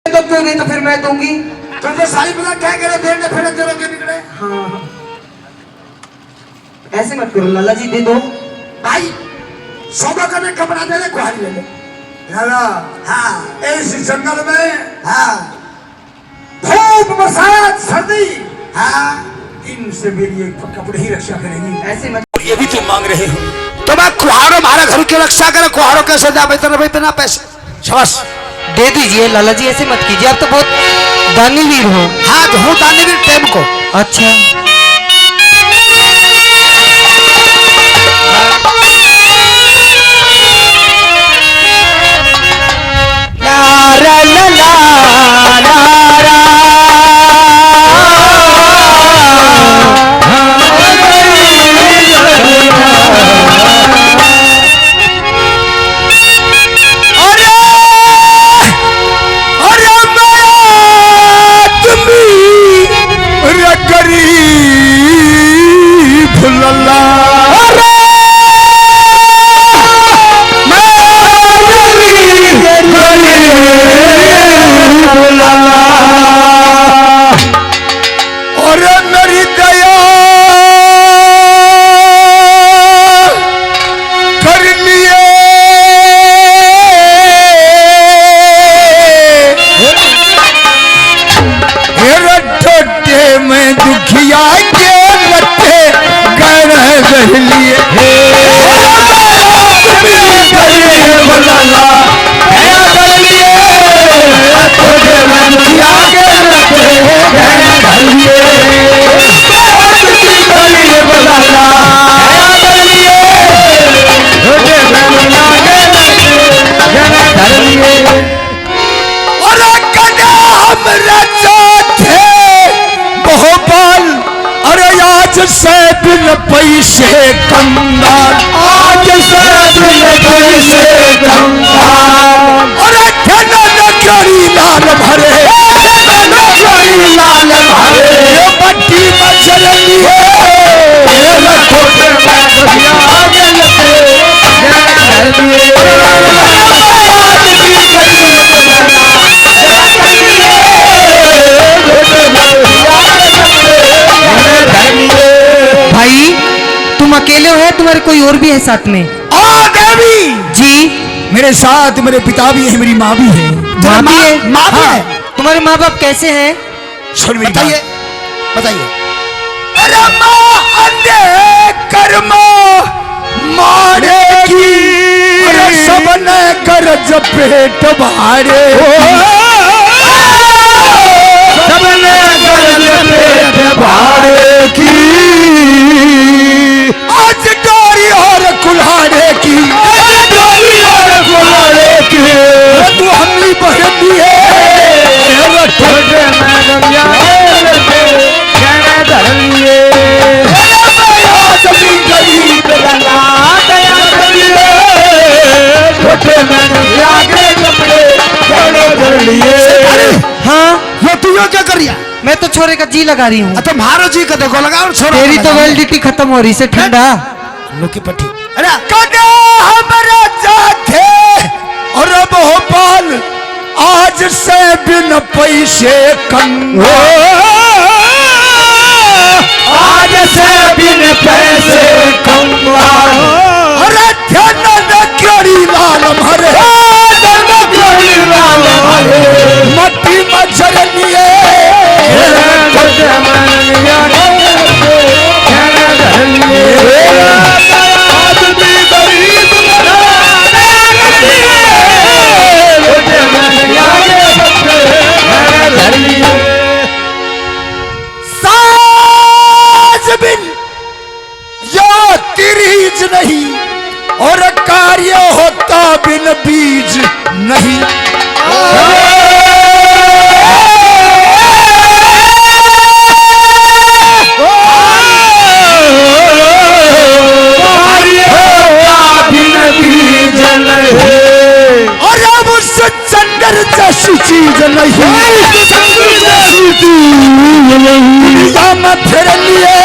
Speaker 5: तो क्यों नहीं, तो फिर मैं दूंगी।
Speaker 4: तुझे सारी पता क्या करे, देने फिर तेरे के बिगड़े।
Speaker 5: हाँ ऐसे मत करो लाला जी, दे दो।
Speaker 4: भाई सौदा करने कपड़ा दे दे, कुहाड़ी ले ले।
Speaker 3: लाला
Speaker 4: हाँ
Speaker 3: इस जंगल में
Speaker 4: हाँ
Speaker 3: धूप बरसात सर्दी
Speaker 4: हाँ,
Speaker 3: इनसे मेरी एक कपड़े ही रक्षा करेंगी।
Speaker 5: ऐसे मत।
Speaker 2: और ये भी तुम मांग रहे हो?
Speaker 4: तो मैं कुहाड़ो हमारे घर की रक्षा करे, कुहाड़ो कैसे दे भाई बिना पैसे? शाबाश।
Speaker 5: दे दीजिए लाला जी, ऐसे मत कीजिए, आप तो बहुत दानी वीर हो।
Speaker 4: हाँ तो हूँ दानवीर टेम को।
Speaker 5: अच्छा
Speaker 3: बुलाला और मेरी दया कर लिए ठोटे में दुखिया के लट्ठे कर लिए से बिन पैसे कंगाल आज से बिन पैसे कंगाल और धन नगरी लाल भरे नगरी लाल भरे बट्टी मचली
Speaker 5: भाई तुम अकेले हो, तुम्हारे कोई और भी है साथ में?
Speaker 2: ओ देवी
Speaker 5: जी
Speaker 2: मेरे साथ मेरे पिता भी है, मेरी माँ भी है।
Speaker 5: माँ भी है?
Speaker 2: माँ भी है।
Speaker 5: तुम्हारे माँ बाप कैसे हैं?
Speaker 2: सुन मेरी
Speaker 4: बताइए बताइए।
Speaker 2: अरे माँ अंधे कर्म मारे की अरे सबने कर्ज पेट भारे सबने कर्ज पेट भारे की आज डोरी और कुल्हाड़े की डोरी और कुल्हाड़े की तू हमली बहती है
Speaker 5: हाँ
Speaker 4: ये तू यो क्या कर रही है?
Speaker 5: मैं तो छोरे का जी लगा रही हूँ।
Speaker 4: तो महाराज जी का देखो लगा और छोड़
Speaker 5: तेरी तो वैलिडिटी खत्म हो रही से ठंडा।
Speaker 4: लुकी पट्टी।
Speaker 2: अरे कदा हमारा जाते और भोपाल आज से बिन पैसे कंगाल आज से बिन पैसे कंगाल अरे ध्यान न करी लाल भरे मट्टी मच्छर लिए साज बिन या तिरीज नहीं और कार्य होता बिन बीज नहीं और अब उस चंदर जैसी चीज नहीं हम फिर लिए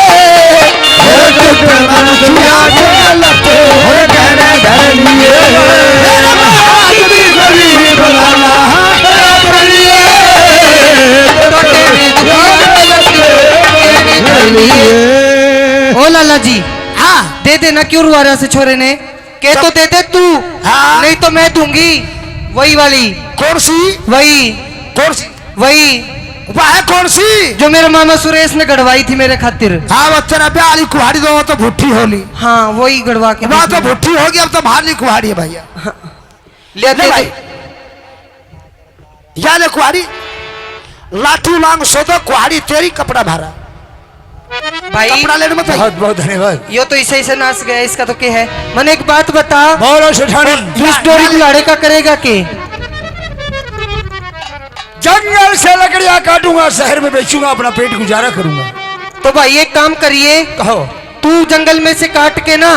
Speaker 5: ओ लाला जी
Speaker 4: हाँ
Speaker 5: दे देना, क्यों रुआ रहा से छोरे ने? के तो दे दे तू,
Speaker 4: हाँ।
Speaker 5: नहीं तो मैं दूंगी वही वाली,
Speaker 4: कौन सी
Speaker 5: वही
Speaker 4: कौन सी
Speaker 5: वही
Speaker 4: वह है कौन सी?
Speaker 5: जो मेरे मामा सुरेश ने गढ़वाई थी मेरे खातिर।
Speaker 4: हाँ बच्चा ना प्याली कुहाड़ी दो तो भुट्टी होली
Speaker 5: हाँ वही गढ़वा के
Speaker 4: वह
Speaker 5: दी
Speaker 4: तो
Speaker 5: थी।
Speaker 4: भुट्टी होगी अब तो भाली कुहाड़ी है भैया।
Speaker 5: ले
Speaker 4: ले
Speaker 5: दे
Speaker 4: भाई
Speaker 5: दे।
Speaker 4: या ले कुहाड़ी लाठू लांग सोदो कुहाड़ी तेरी कपड़ा भरा
Speaker 5: भाई
Speaker 4: कपड़ा लेने मत आई।
Speaker 2: बहुत बहुत धन्यवाद।
Speaker 5: यो तो इसे इसे नाच गया, इसका तो क्या है? मैंने एक बात बता,
Speaker 2: बोलो सेठानी
Speaker 5: तू स्टोरी कुल्हाड़े का करेगा के?
Speaker 2: जंगल से लकड़ियां काटूंगा, शहर में बेचूंगा, अपना पेट गुजारा करूंगा।
Speaker 5: तो भाई एक काम करिए,
Speaker 2: कहो।
Speaker 5: तू जंगल में से काट के ना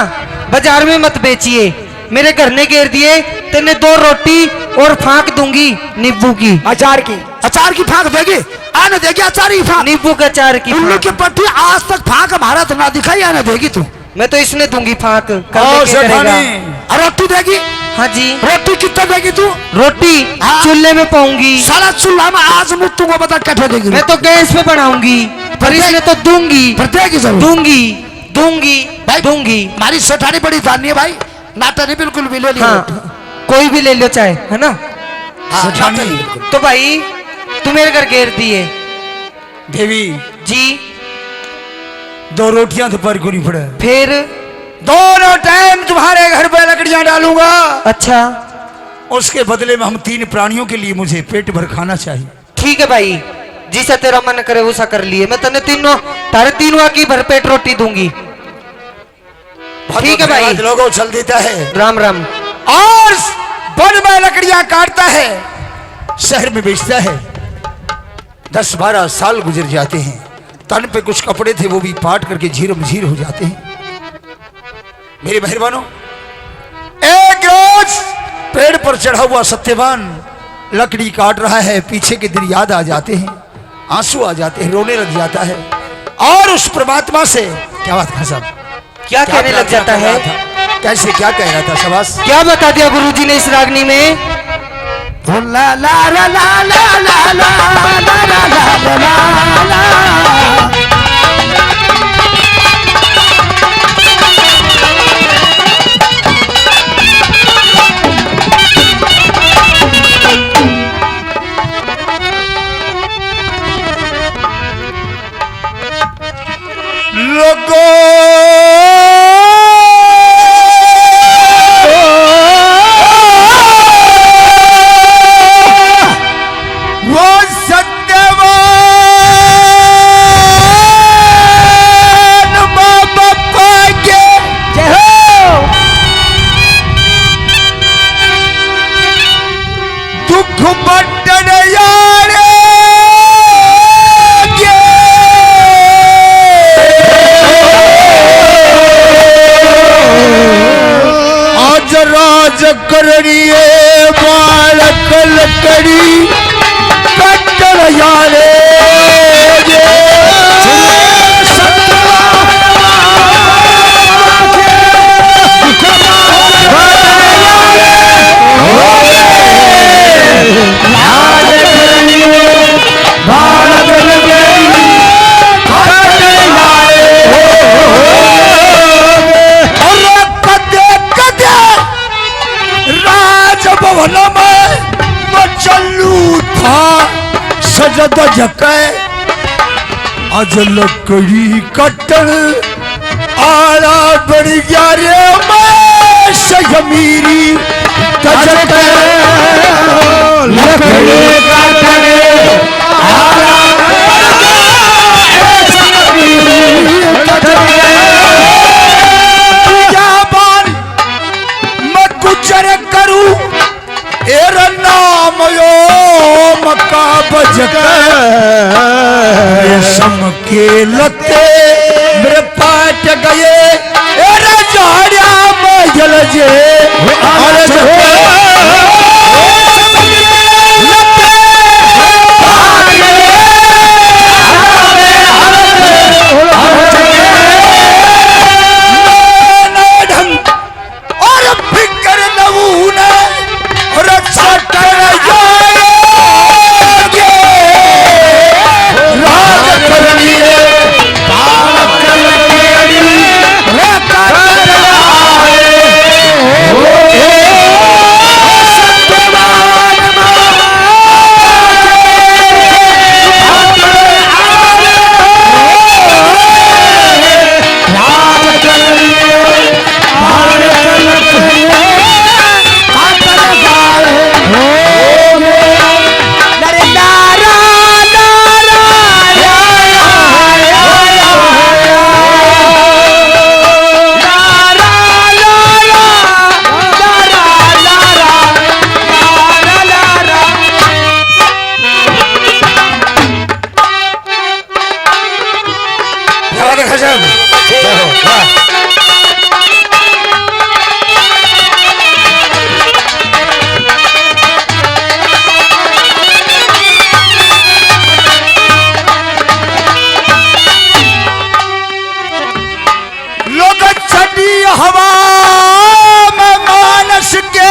Speaker 5: बाजार में मत बेचिए, मेरे घर ने घेर दिए, तेने 2 रोटी और फांक दूंगी नींबू की,
Speaker 4: अचार की फांक देगी आने देगी अचार की फांक
Speaker 5: नींबू का अचार की
Speaker 4: उल्लू
Speaker 5: फांक।
Speaker 4: की पट्टी आज तक फांक भारत ना दिखाई आने देगी तू
Speaker 5: मैं तो इसने दूंगी फाक। कल
Speaker 3: और
Speaker 5: लेके करेगा।
Speaker 3: सेठानी
Speaker 4: और रोटी देगी?
Speaker 5: हाँ जी।
Speaker 4: रोटी कितना देगी तू?
Speaker 5: रोटी
Speaker 4: हाँ।
Speaker 5: चूल्हे में पाऊंगी।
Speaker 4: साला चूल्हा में आज मुझ तुमको बता कैसे देगी?
Speaker 5: मैं तो गैस पे बनाऊंगी, पर इसने तो दूंगी
Speaker 4: पर देगी जरूर।
Speaker 5: दूंगी दूंगी
Speaker 4: भाई
Speaker 5: दूंगी।
Speaker 4: हमारी सेठानी बड़ी धानी है भाई, नाटा नहीं बिल्कुल भी ले लिया।
Speaker 5: हाँ कोई भी ले लो चाहे, है ना।
Speaker 4: हाँ,
Speaker 3: सेठानी।
Speaker 4: नाटा नहीं बिल्कुल।
Speaker 5: तो भाई तू मेरे घर घेर दिए
Speaker 3: देवी
Speaker 5: जी,
Speaker 3: 2 रोटियां दोपहर को नहीं पड़े,
Speaker 5: फिर
Speaker 3: 2 टाइम तुम्हारे घर पे लकड़ियां डालूंगा।
Speaker 5: अच्छा
Speaker 3: उसके बदले में हम 3 प्राणियों के लिए मुझे पेट भर खाना चाहिए।
Speaker 5: ठीक है भाई, जिसे तेरा मन करे वैसा कर लिए। मैं तने तारे तीनों की भरपेट रोटी दूंगी। ठीक है भाई।
Speaker 3: लोगों चल देता है
Speaker 5: राम राम।
Speaker 3: और वन में लकड़ियां काटता है, शहर में बेचता है। 10-12 साल गुजर जाते हैं। तन पे कुछ कपड़े थे वो भी पाट करके झीरम झीर हो जाते हैं। मेरे मेहरबानों, एक रोज पेड़ पर चढ़ा हुआ सत्यवान लकड़ी काट रहा है। पीछे के दिन याद आ जाते हैं, आंसू आ जाते हैं, रोने लग जाता है। और उस परमात्मा से क्या बात है साहब,
Speaker 5: क्या कहने लग जाता है?
Speaker 3: कैसे क्या कह रहा था शाबाश?
Speaker 5: क्या बता दिया गुरुजी ने इस रागनी में?
Speaker 4: ला ला ला ला ला ला ला ला ला ला ला।
Speaker 3: सजद जकै अज लकड़ी कटल आला बड़ गया रे मैं शमीरी तजकै लकड़ी कटल आला मैं गुजर करूं एरा नाम यो मक्का रेशम के लते मेरे पाट गए झाड़िया में जल जे लते उड़ती हवा में मानस के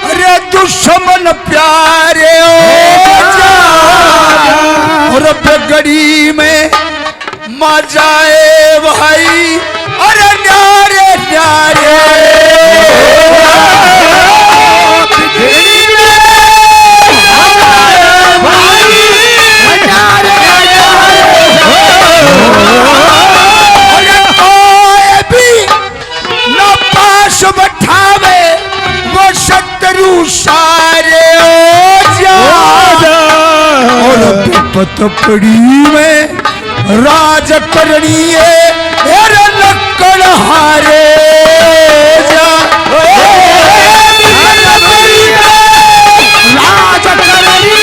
Speaker 3: अरे दुश्मन प्यारे और गड़ी में मा जाए भाई अरे न्यारे न्यारे बैठावे वो शत्रु सारे और विपत पड़ी में राज करनी है लक्कड़ हारे राज करनी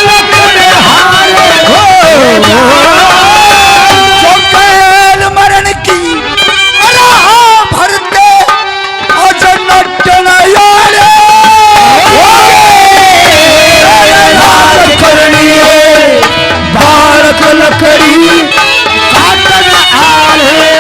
Speaker 3: लक्कड़ हारे जो कैल मरण की भरते भारत लकड़ी काटन आले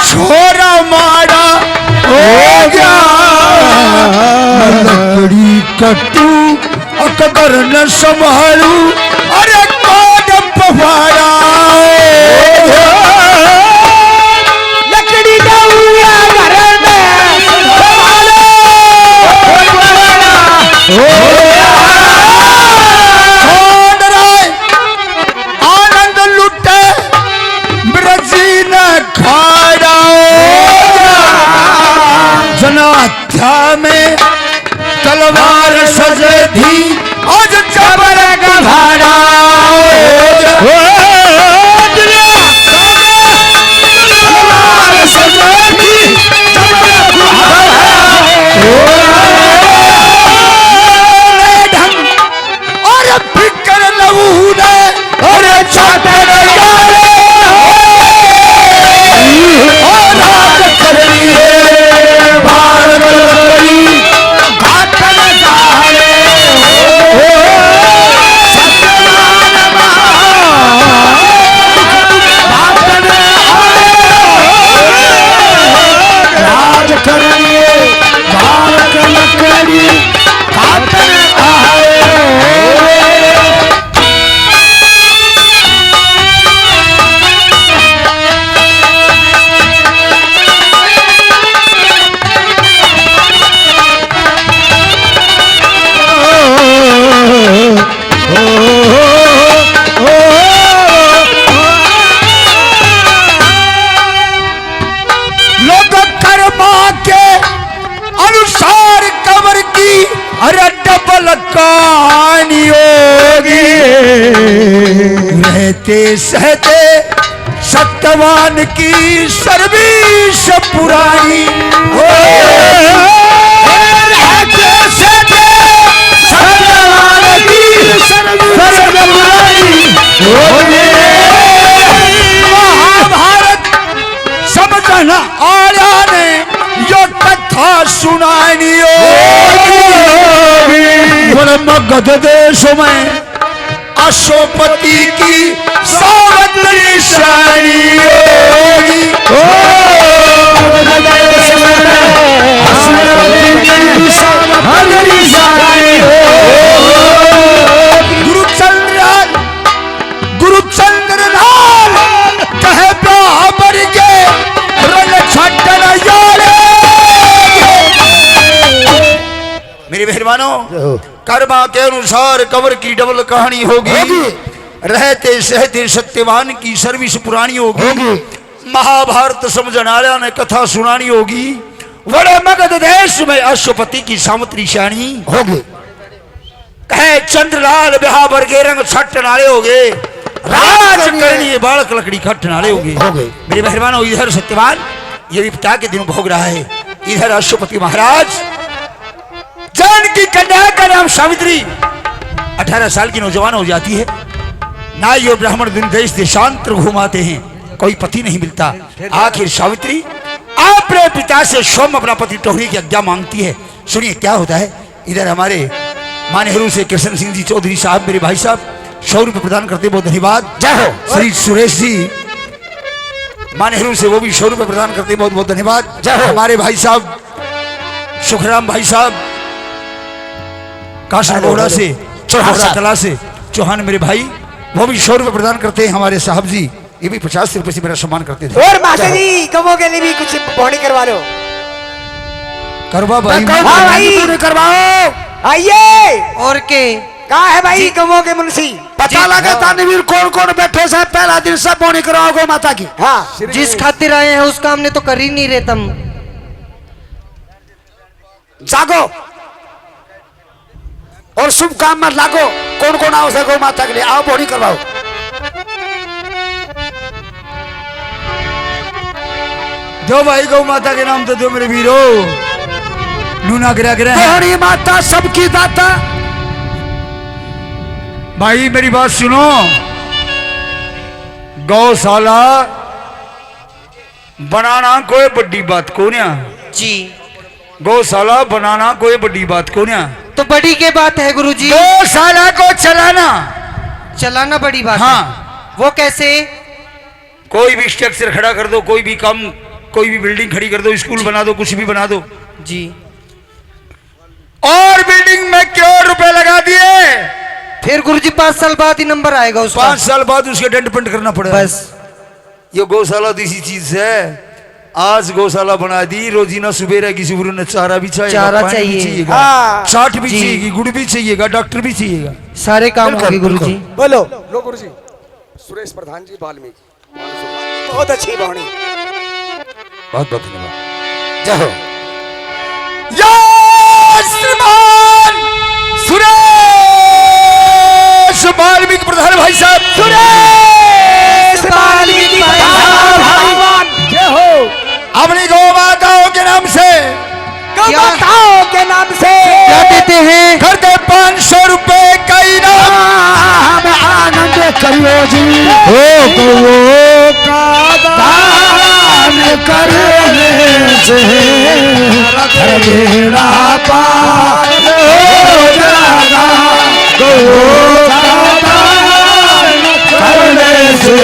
Speaker 3: छोरा मारा हो गया लकड़ी कटू अकबर न संभालू अरे कौन पवाड़ा लकड़ी दौड़ा घर में संभालो कौन राय आनंद लुटे ब्रजी न खाड़ा जनाध्या में तलवार सजे थी आज जबर गभाड़ा तलवार सजे थी ढंग और फिकर लहू ने और चाकर और राज करनी है भारत लकड़ी घाटन जाले राज करनी है भारत लकड़ी घाटन आए लोग कर्मा के अनुसार कबर की अरे डबल कहानी होगी रहते सहते सत्यवान की सर्विस पुरानी हो रहते सहते सत्यवान की सर्विस पुरानी महाभारत समझना आया ने यो कथा सुनानी होगी मगध देश में अशोपति की सावत निशानी होगी गुरुचंद्र लाल कहे बराबर के रंग छटन यारे मेरे मेहरबानों कर्मा के अनुसार कबर की डबल कहानी होगी रहते सहते सत्यवान की सर्विस पुरानी होगी महाभारत समझनारा ने कथा सुनानी होगी
Speaker 2: बड़े मगध देश में अश्वपति की सामत्री श्याणी
Speaker 4: हो गए
Speaker 2: कहे चंद्रलाल बिहा वर्गे रंग छठ नाले हो गए राज करनी बालक लकड़ी खट नाले हो गए। मेरे मेहरबानों इधर सत्यवान ये विपदा के दिन भोग रहा है, इधर अश्वपति महाराज जानकी कन्या का नाम सावित्री 18 साल की नौजवान हो जाती है। नाई और ब्राह्मण दिन देश देशांतर घुमाते हैं, कोई पति नहीं मिलता। आखिर सावित्री अपने पिता से स्वयं अपना पति टोहरी की आज्ञा मांगती है। सुनिए क्या होता है। इधर हमारे मानेहरू से कृष्ण सिंह जी चौधरी साहब मेरे भाई साहब 100 रुपये प्रदान करते, बहुत धन्यवाद।
Speaker 4: जय हो।
Speaker 2: श्री सुरेश जी मानेहरू से वो भी 100 रुपये प्रदान करते, बहुत बहुत धन्यवाद।
Speaker 4: जय हो।
Speaker 2: हमारे भाई साहब सुखराम भाई साहब काशन बोहरा से चौहरा कला से चौहान मेरे भाई वो भी 100 रुपये प्रदान करते हैं। हमारे साहब जी ये भी 50 रुपये से मेरा सम्मान करते थे।
Speaker 6: और माता जी कमों के लिए भी कुछ पौड़ी करवा लो।
Speaker 2: करवा भाई
Speaker 6: हाँ भाई
Speaker 4: पूरे करवाओ।
Speaker 6: आइए।
Speaker 5: और के
Speaker 6: कहाँ है भाई कमों के मुंशी?
Speaker 4: पता लगा तानवीर कौन कौन बैठे से पहला दिन सब बोनी कराओगे माता की।
Speaker 6: हाँ
Speaker 5: जिस खातिर आए हैं उस काम ने तो कर ही नहीं रहे तुम।
Speaker 4: जागो और शुभ काम में लागो। कौन कौन आओ से गौ माता के लिए आओ बोनी करवाओ।
Speaker 2: दो भाई गौ माता के नाम तो दो मेरे वीरो लूना गिरा गिरा
Speaker 4: गौरी माता सबकी दाता।
Speaker 2: भाई मेरी बात सुनो, गौशाला बनाना कोई बड़ी बात को ना
Speaker 5: जी,
Speaker 2: गौशाला बनाना कोई बड़ी बात को ना,
Speaker 5: तो बड़ी के बात है गुरुजी।
Speaker 2: गौशाला को चलाना
Speaker 5: चलाना बड़ी बात
Speaker 2: हाँ।
Speaker 5: है। वो कैसे?
Speaker 2: कोई भी स्ट्रक्चर खड़ा कर दो, कोई भी काम, कोई भी बिल्डिंग खड़ी कर दो, स्कूल बना दो, कुछ भी बना दो
Speaker 5: जी।
Speaker 2: और बिल्डिंग में करोड़ रुपए लगा दिए,
Speaker 5: फिर गुरुजी 5 साल बाद ही नंबर आएगा उसका।
Speaker 2: 5 साल बाद उसके डेंट पेंट करना पड़ेगा।
Speaker 5: बस
Speaker 2: ये गौशाला दूसरी चीज है। आज गौशाला बना दी, रोजीना सुबेरा की सुबह ने चारा भी चाहिए,
Speaker 5: चारा
Speaker 2: पानी भी
Speaker 5: चाहिए।
Speaker 2: चाहिएगा,
Speaker 6: हाँ।
Speaker 2: चाट भी
Speaker 5: जी।
Speaker 2: चाहिएगी, गुड़ भी चाहिएगा, डॉक्टर भी चाहिएगा।
Speaker 5: सारे काम होंगे गुरुजी।
Speaker 6: बोलो।
Speaker 3: लो गुरु जी। सुरेश प्रधान जी वाल्मीकि।
Speaker 6: बहुत अच्छी पौड़ी।
Speaker 2: बहुत बहुत धन्यवाद।
Speaker 4: जय हो।
Speaker 2: श्रीमान सुरेश वाल्मीकि प्रधान भाई साहब,
Speaker 6: सुरेश वाल्मीकि भगवान जय हो।
Speaker 2: अपनी गौ माताओं के नाम से
Speaker 6: गौमाताओं के नाम से
Speaker 5: क्या देते हैं?
Speaker 2: करते 500 रुपए का इनाम।
Speaker 4: आनंद करियो जी हो गो का दान करने से बेड़ा पार हो जाएगा। गो का दान करने से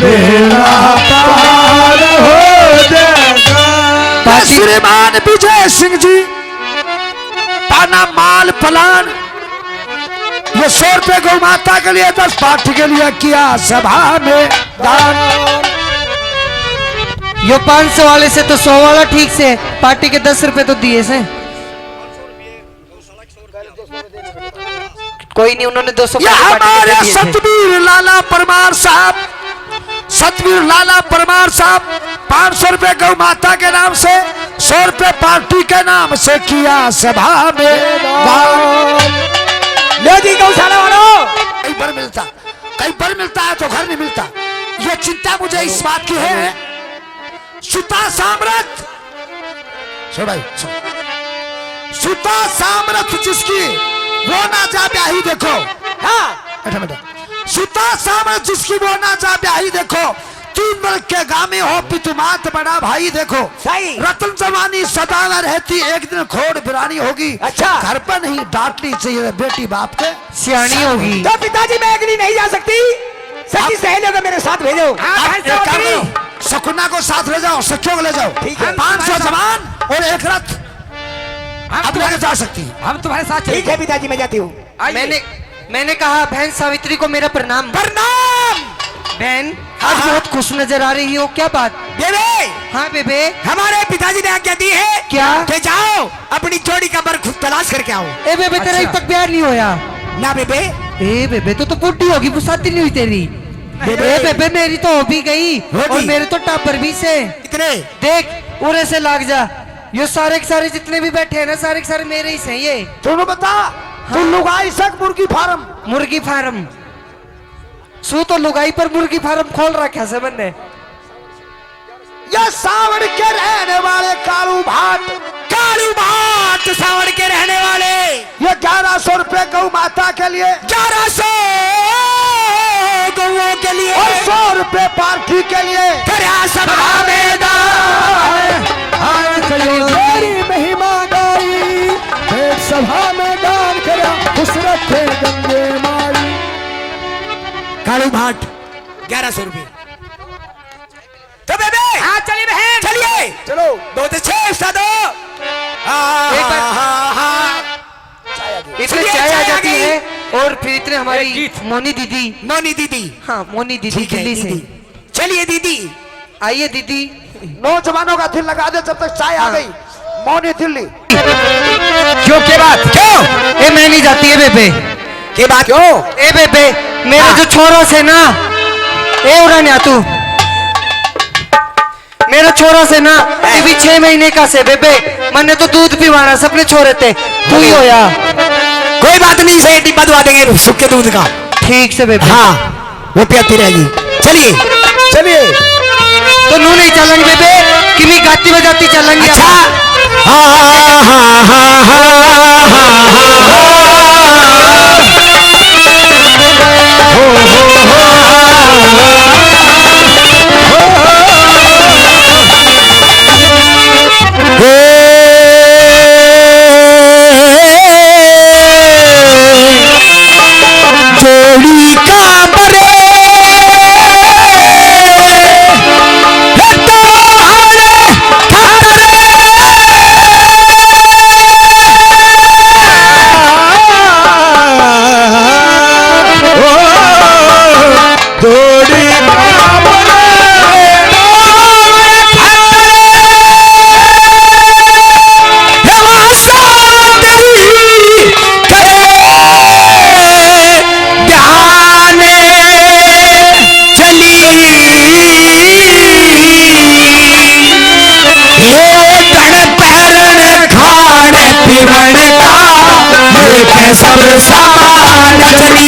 Speaker 4: बेड़ा पार हो जाएगा। श्रीमान विजय सिंह जी पाना माल पलान ये 100 रुपए गौ माता के लिए 10 पाठ के लिए किया सभा में दान।
Speaker 5: यो 500 वाले से तो 100 वाला ठीक से, पार्टी के 10 रुपए तो दिए से। कोई नहीं, उन्होंने 200
Speaker 4: ये हमारे सतवीर लाला परमार साहब, सतवीर लाला परमार साहब 500 रुपए गौ माता के नाम से 100 रुपए पार्टी के नाम से किया सभा में दान।
Speaker 6: लो जी गौशाला वालों।
Speaker 4: कई बार मिलता, कई बार मिलता है तो घर नहीं मिलता। ये चिंता मुझे इस बात की है, सुता साम्राज्य सुन भाई सुन, सुता साम्राज्य जिसकी वो ना जा ब्याही देखो। हाँ बैठा बेटा। सुता साम्राज्य जिसकी वो ना जा ब्याही देखो। 3 वर्ग के गामे हो पितुमात बड़ा भाई देखो।
Speaker 6: सही।
Speaker 4: रतन जवानी सदा न रहती, एक दिन खोड़ बिरानी होगी।
Speaker 6: अच्छा।
Speaker 4: घर पर नहीं डांटनी चाहिए बेटी बाप के,
Speaker 5: सियानी होगी।
Speaker 6: तो पिताजी मैं अगली नहीं जा सकती, सखी सहेलियों को मेरे साथ भेजो।
Speaker 4: आप एक काम करो, शकुना को साथ ले जाओ, सखियों को ले जाओ।
Speaker 6: ठीक है।
Speaker 4: 500 जवान और 1 रथ अब लेके जा सकती है।
Speaker 6: हम तुम्हारे साथ। ठीक है पिताजी मैं जाती हूँ।
Speaker 5: मैंने कहा बहन सावित्री को मेरा प्रणाम।
Speaker 6: प्रणाम।
Speaker 5: बहन आज बहुत खुश नजर आ रही हो, क्या बात?
Speaker 6: बेबे
Speaker 5: हाँ बेबे।
Speaker 6: हमारे पिताजी ने आज्ञा दी है
Speaker 5: क्या?
Speaker 6: कि जाओ अपनी जोड़ी का बर खुद तलाश करके आओ।
Speaker 5: ए बेबे तेरा अब तक प्यार नहीं होया
Speaker 6: ना बेबे।
Speaker 5: ए बेबे तो बुढ़ी होगी, वो शादी नहीं हुई तेरी। ए बेबे मेरी तो हो भी गई और मेरे तो टापर भी से।
Speaker 6: कितने?
Speaker 5: देख उरे से लाग जा, ये सारे के सारे जितने भी बैठे हैं ना, सारे के सारे मेरे ही से हैं ये।
Speaker 6: दोनों बता, तू लुगाई सक मुर्गी फार्म।
Speaker 5: मुर्गी फार्म सू तो लुगाई पर मुर्गी फार्म खोल रखा है मैंने।
Speaker 6: ये सावड़ के रहने वाले कालू भाट सावड़ के रहने वाले। ये 1100 रुपए गौ माता के लिए, 1100 गौओं के लिए और 100 रुपए पार्टी के लिए। सभा में दान तेरी महिमा गाई, सभा में दान करा खुश रखे गंगे माई। कालू भाट 1100 रुपए। तो बेबे हाँ चलिए बहन, चलिए चलो 2 से 6 सादो।
Speaker 5: इसमें चाय आ जाती है और फिर इतने हमारी मोनी दीदी हाँ मोनी दीदी दिल्ली से।
Speaker 6: चलिए दीदी,
Speaker 5: आइए दीदी।
Speaker 6: नौजवानों का दिल लगा दे जब तक चाय आ गई। मोनी दिल्ली
Speaker 3: क्यों के बात क्यों?
Speaker 5: ए मैं नहीं जाती है बेबे
Speaker 3: के बात क्यों?
Speaker 5: ए बेबे मेरे जो छोरा से ना, ए उड़ाने तू मेरे छोरा से ना अभी 6 महीने का से बेबे, मैंने तो दूध पिवाना सपने छोरे थे, तू ही हो यार।
Speaker 3: कोई बात नहीं, सही डिब्बा दवा देंगे सूखे दूध का।
Speaker 5: ठीक से बेबे।
Speaker 3: हाँ वो पियाती रहेगी। चलिए चलिए।
Speaker 5: तो नू नहीं चलेंगे बेबे कि मैं गाती बजाती चलेंगे।
Speaker 3: अच्छा जोड़ी का बरे सब सामान चली।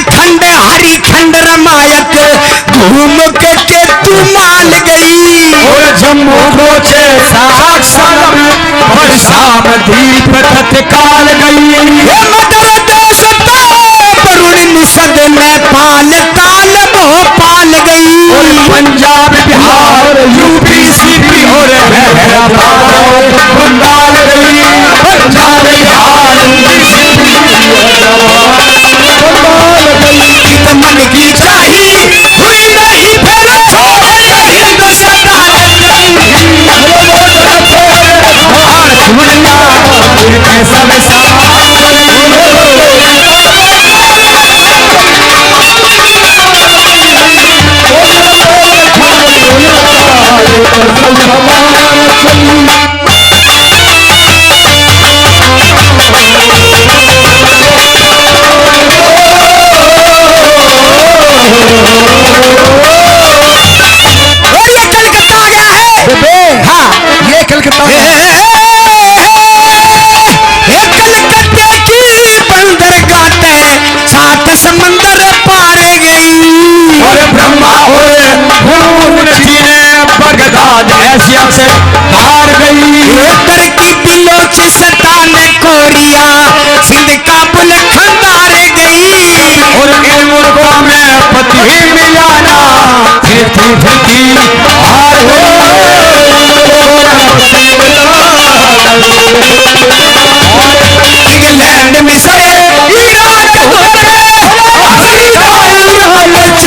Speaker 3: खंड हरी खंड रमायत घूम के तू माल गई। और जम्मू पहुंचे साठ साल और शाम दीप तत्काल गई। देश परुण निषद में पाल ताल भोपाल गई। और पंजाब बिहार यूपी सीपी और बंगाल गई। पंजाब बिहार मन की चाहिए हुई नहीं समंदर पार गई। और ब्रह्मा बगदाद एशिया से हार गई। उत्तर की बिलोच सतान कोरिया सिंध काबुल खंडार गई। और इन मुल्कों में पति मिलाना फिरती हार इंग्लैंड में से ईरान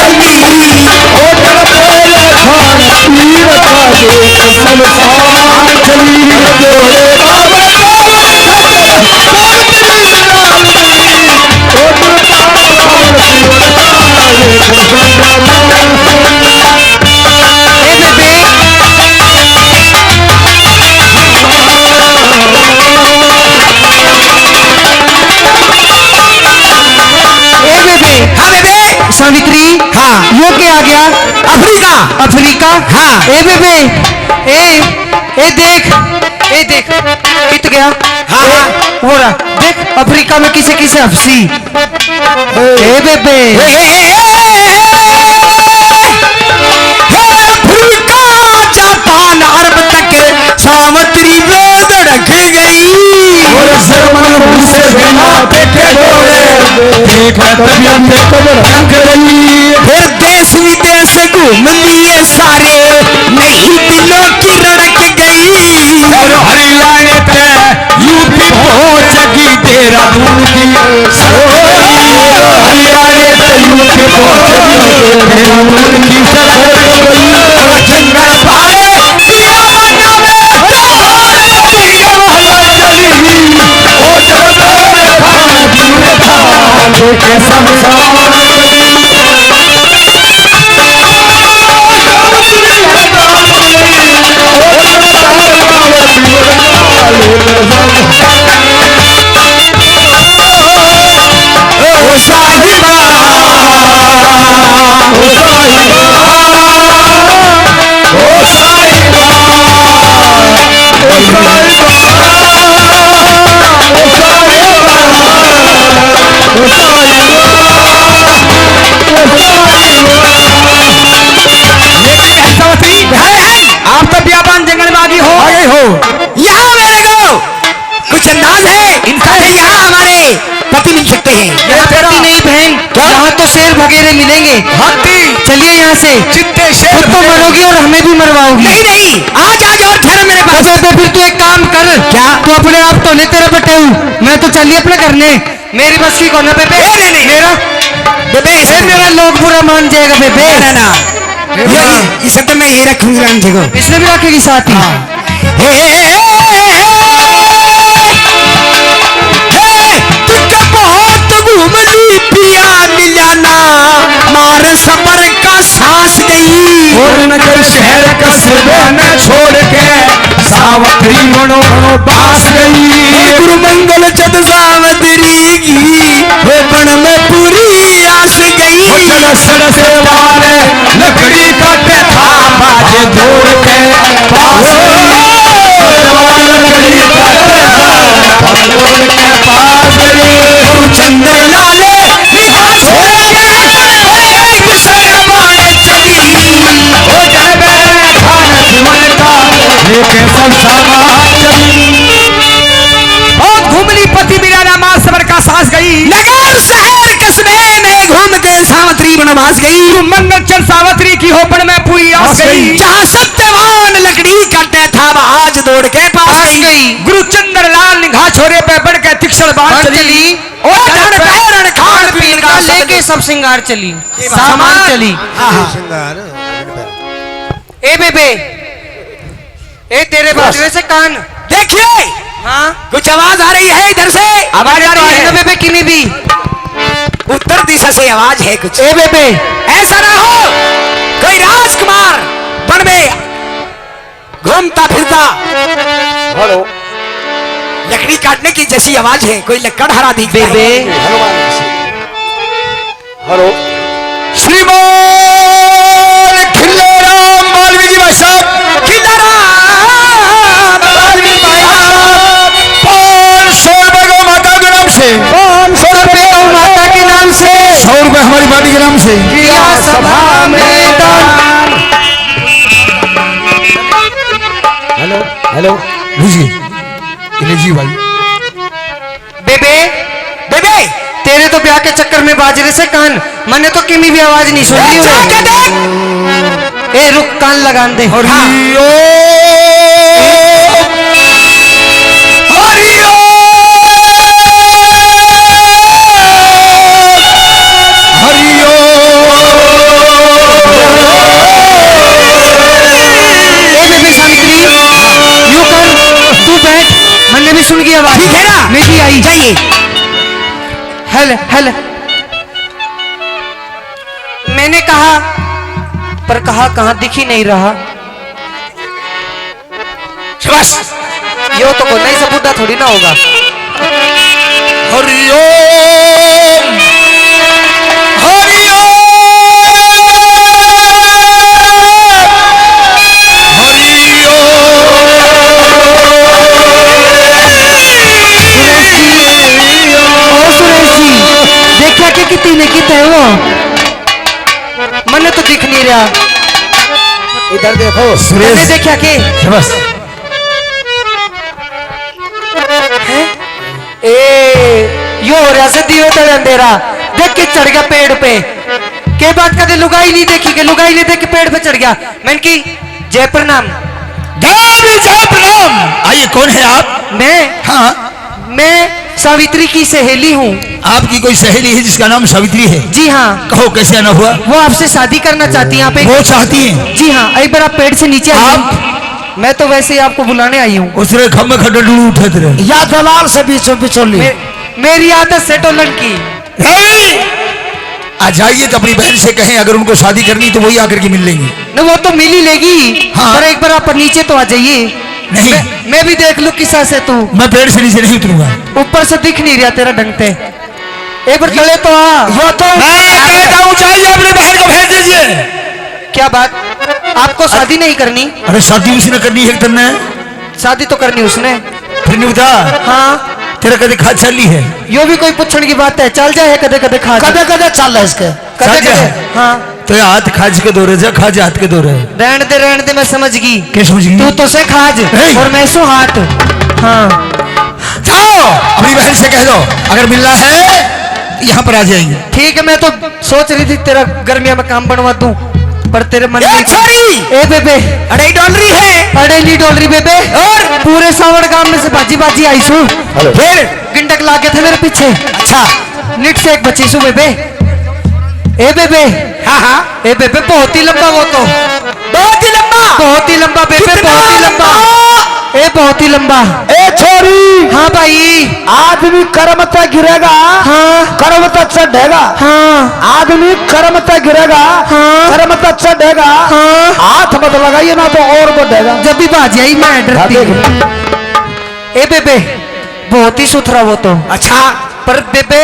Speaker 3: चली।
Speaker 5: सावित्री।
Speaker 4: हाँ।
Speaker 5: यो क्या आ गया?
Speaker 4: अफ्रीका।
Speaker 5: अफ्रीका।
Speaker 4: हाँ।
Speaker 5: ए बेबे, ए देख कित गया।
Speaker 4: हाँ, हाँ।
Speaker 5: हो रहा देख, अफ्रीका में किसे किसे हफसी। ए बेबे,
Speaker 4: अफ्रीका जापान अरब तक सावित्री में धड़क गई।
Speaker 6: और जर्मन रूस बिना देखे डोले देखा तबियत में कब्र रंग रही।
Speaker 4: फिर देश विदेश घूम लिए सारे, नहीं दिलों की रड़क गई।
Speaker 6: और हरियाणा पे यूपी पहुंचगी देहरादून की हरियाणा पे यूपी पहुंचगी देहरादून की और जंगल पाए दिया बनावे के संसार
Speaker 4: आप तो व्यापान जंगल में आगे हो गए हो। यहाँ मेरे को कुछ अंदाज है इनका है, यहाँ हमारे पति मिल सकते हैं।
Speaker 5: यहाँ पति नहीं बहन, यहाँ तो शेर वगैरह मिलेंगे।
Speaker 4: हाथी।
Speaker 5: चलिए यहाँ से,
Speaker 4: चित्ते शेर
Speaker 5: खुद तो मरोगी और हमें भी मरवाओगी।
Speaker 4: नहीं नहीं, आज आज और ठहर मेरे पास।
Speaker 5: बेबे फिर तू एक काम कर,
Speaker 4: क्या?
Speaker 5: तू अपने आप तो ले तेरा बेटे हूँ, मैं तो चलिए अपने करने। मेरी बस की कौन है बेबे?
Speaker 4: नहीं
Speaker 5: मेरा
Speaker 4: बेबे
Speaker 5: ए, मेरा लोग बुरा मान जाएगा बेबे।
Speaker 4: ना ना ये सब तो मैं ये रखूंगा देखो।
Speaker 5: इसने भी रखेगी साथ ही।
Speaker 4: तुझे बहुत घूम ली पिया मिलाना, मार सबर का सांस गई।
Speaker 6: और नगर शहर कस्बे में छोड़ के सावित्री मनो बास गई।
Speaker 4: गुरु मंगल चद सावित्री की बन में पूरी आस गई।
Speaker 6: सड़ से वाले लकड़ी काटे था बाजे दौड़ के पास गई। लकड़ी काटे था दौड़ के पास गई।
Speaker 4: चंद्र लाले निगाह छोड़ के एक शर्माने चली।
Speaker 6: हो जाए खान जीवन का लेके संसार चली।
Speaker 4: बहुत घूमली पति मिलाना, मां सबर का सांस गई। नगर शहर कस्बे में घूम के सावित्री बनवास गई। मंगल चल सावित्री की होपन में पूरी आस गई। जहाँ सत्यवान लकड़ी काटे था आज दौड़ के पास गई। गुरु चंद्र लाल निगाह छोरे पे बढ़ के तीक्ष्ण बाण चली। और धन पैरण खान पीन का
Speaker 5: लेके सब श्रृंगार चली, सामान चली। ए बेबे, ए तेरे बाजू से कान
Speaker 4: देखिए।
Speaker 5: हाँ
Speaker 4: कुछ आवाज आ रही है इधर से। आवाज आ रही है
Speaker 5: बेबे किन्हीं भी
Speaker 4: उत्तर दिशा से आवाज है कुछ।
Speaker 5: ए बेबे,
Speaker 4: ऐसा ना हो कोई राजकुमार वन में घूमता फिरता
Speaker 6: हेलो
Speaker 4: लकड़ी काटने की जैसी आवाज है, कोई लकड़ हरा दिख
Speaker 5: बेबे
Speaker 6: हेलो श्रीमान खिल्लाराम मालवी भाई साहब।
Speaker 4: खिल्लाराम
Speaker 6: मालवी भाई साहब 500 रुपए को माता के नाम से,
Speaker 5: 500 रुपए माता के नाम से,
Speaker 6: 100 रुपए हमारी माता के नाम से
Speaker 5: किया सभा में दान।
Speaker 6: हेलो हेलो
Speaker 2: जी भाई।
Speaker 5: बेबे
Speaker 4: बेबे
Speaker 5: तेरे तो ब्याह के चक्कर में बाजरे से कान, मैंने तो किमी भी आवाज नहीं सुनी।
Speaker 4: जाके देख।
Speaker 5: ए रुक, कान लगान दे। और हाँ, मैंने भी सुन की आवाज।
Speaker 4: ठीक है ना,
Speaker 5: मेरी आई
Speaker 4: जाइए।
Speaker 5: हल हल मैंने कहा, पर कहा कहां दिख ही नहीं रहा।
Speaker 4: बस
Speaker 5: यो तो कोई नहीं सा बुढ़ा थोड़ी ना होगा।
Speaker 6: हरिओम हरिओम
Speaker 5: तो दिख नहीं रहा।
Speaker 6: इधर देखो
Speaker 5: मैंने
Speaker 2: सुरेश
Speaker 5: देखा कि
Speaker 2: बस
Speaker 5: यो हो रहा से दिवे तले अंधेरा देख के चढ़ गया पेड़ पे। के बात कदे लुगाई नहीं देखी के लुगाई ने देख के पेड़ पे चढ़ गया। मैंने की जय प्रणाम।
Speaker 2: जय प्रणाम। आइए, कौन है आप?
Speaker 5: मैं सावित्री की सहेली हूँ।
Speaker 2: आपकी कोई सहेली है जिसका नाम सावित्री है?
Speaker 5: जी हाँ।
Speaker 2: कहो कैसे आना हुआ?
Speaker 5: वो आपसे शादी करना चाहती हैं। आप एक
Speaker 2: वो चाहती हैं?
Speaker 5: जी हाँ, एक बार आप पेड़ से नीचे आइए।
Speaker 2: आप?
Speaker 5: मैं तो वैसे ही आपको बुलाने आई हूँ।
Speaker 2: उसने खम्बे खड्डू उठे तेरे।
Speaker 4: या दलाल से बीचों बिचौली।
Speaker 5: मेरी आदत सेटोलन की।
Speaker 2: आ जाइए तो अपनी बहन से कहें अगर उनको शादी करनी तो वही आकर के मिल लेंगे।
Speaker 5: न वो तो मिल ही लेगी।
Speaker 2: हाँ।
Speaker 5: पर एक बार आप नीचे तो आ जाइए।
Speaker 2: नहीं।
Speaker 5: मैं भी देख लूं किसा से तू।
Speaker 2: मैं पेड़ से नीचे नहीं उतरूंगा।
Speaker 5: ऊपर से दिख नहीं रहा तेरा ढंग पे। एक बार चले तो आ।
Speaker 2: वो तो मैं कहता हूं चाहिए अपनी बहन को भेज दीजिए।
Speaker 5: क्या बात, आपको शादी नहीं करनी?
Speaker 2: अरे शादी उसने करनी है तेरे।
Speaker 5: शादी तो करनी उसने।
Speaker 2: फिर नहीं बता।
Speaker 5: हाँ,
Speaker 2: तेरा कदे खाद चली है?
Speaker 5: यो भी कोई पूछने की बात है। चल जाए कदे कदे खा
Speaker 4: कदे कदे चल रहा है इसके।
Speaker 5: कदे
Speaker 2: चल जाए।
Speaker 5: कदे। हाँ,
Speaker 2: तो ये हाथ खाज के दो रहे खाज हाथ के दो रहे।
Speaker 5: रहने दे मैं समझ गई।
Speaker 2: क्या समझ गई?
Speaker 5: तू तो से खाज
Speaker 2: नहीं।
Speaker 5: और मैं सो हाथ। हाँ,
Speaker 2: जाओ अपनी बहन से कह दो अगर मिलना है यहाँ पर आ जाएंगे।
Speaker 5: ठीक है। मैं तो सोच रही थी तेरा गर्मिया में काम बनवा दूं पर तेरे मन में। ए बेबे,
Speaker 2: अरे डॉलरी है।
Speaker 5: अरे ली डोलरी बेबे। और पूरे सावड़ गांव में से बाजी बाजी आई सू।
Speaker 2: फिर
Speaker 5: गिंडक लागे थे मेरे पीछे।
Speaker 2: अच्छा।
Speaker 5: निट से एक बची सू बेबे। ए बेबे।
Speaker 2: हाँ।
Speaker 5: ए बेबे बहुत ही लंबा वो तो।
Speaker 2: बहुत ही लंबा
Speaker 5: बेबे, बहुत ही लंबा। ए बहुत ही लंबा।
Speaker 6: ए छोरी,
Speaker 5: हाँ भाई।
Speaker 6: आदमी कर्म तक गिरेगा,
Speaker 5: हाँ
Speaker 6: कर्म तक चढ़ेगा।
Speaker 5: हाँ
Speaker 6: आदमी कर्म तक गिरेगा,
Speaker 5: हाँ।
Speaker 6: कर्म तक चढ़ेगा।
Speaker 5: हाँ।
Speaker 6: हाथ मत लगाइए ना तो और बढ़ेगा।
Speaker 5: जब भी बाजी आई मैं डरती हूँ। ए बेबे बहुत ही सुथरा वो तो।
Speaker 2: अच्छा।
Speaker 5: पर बेबे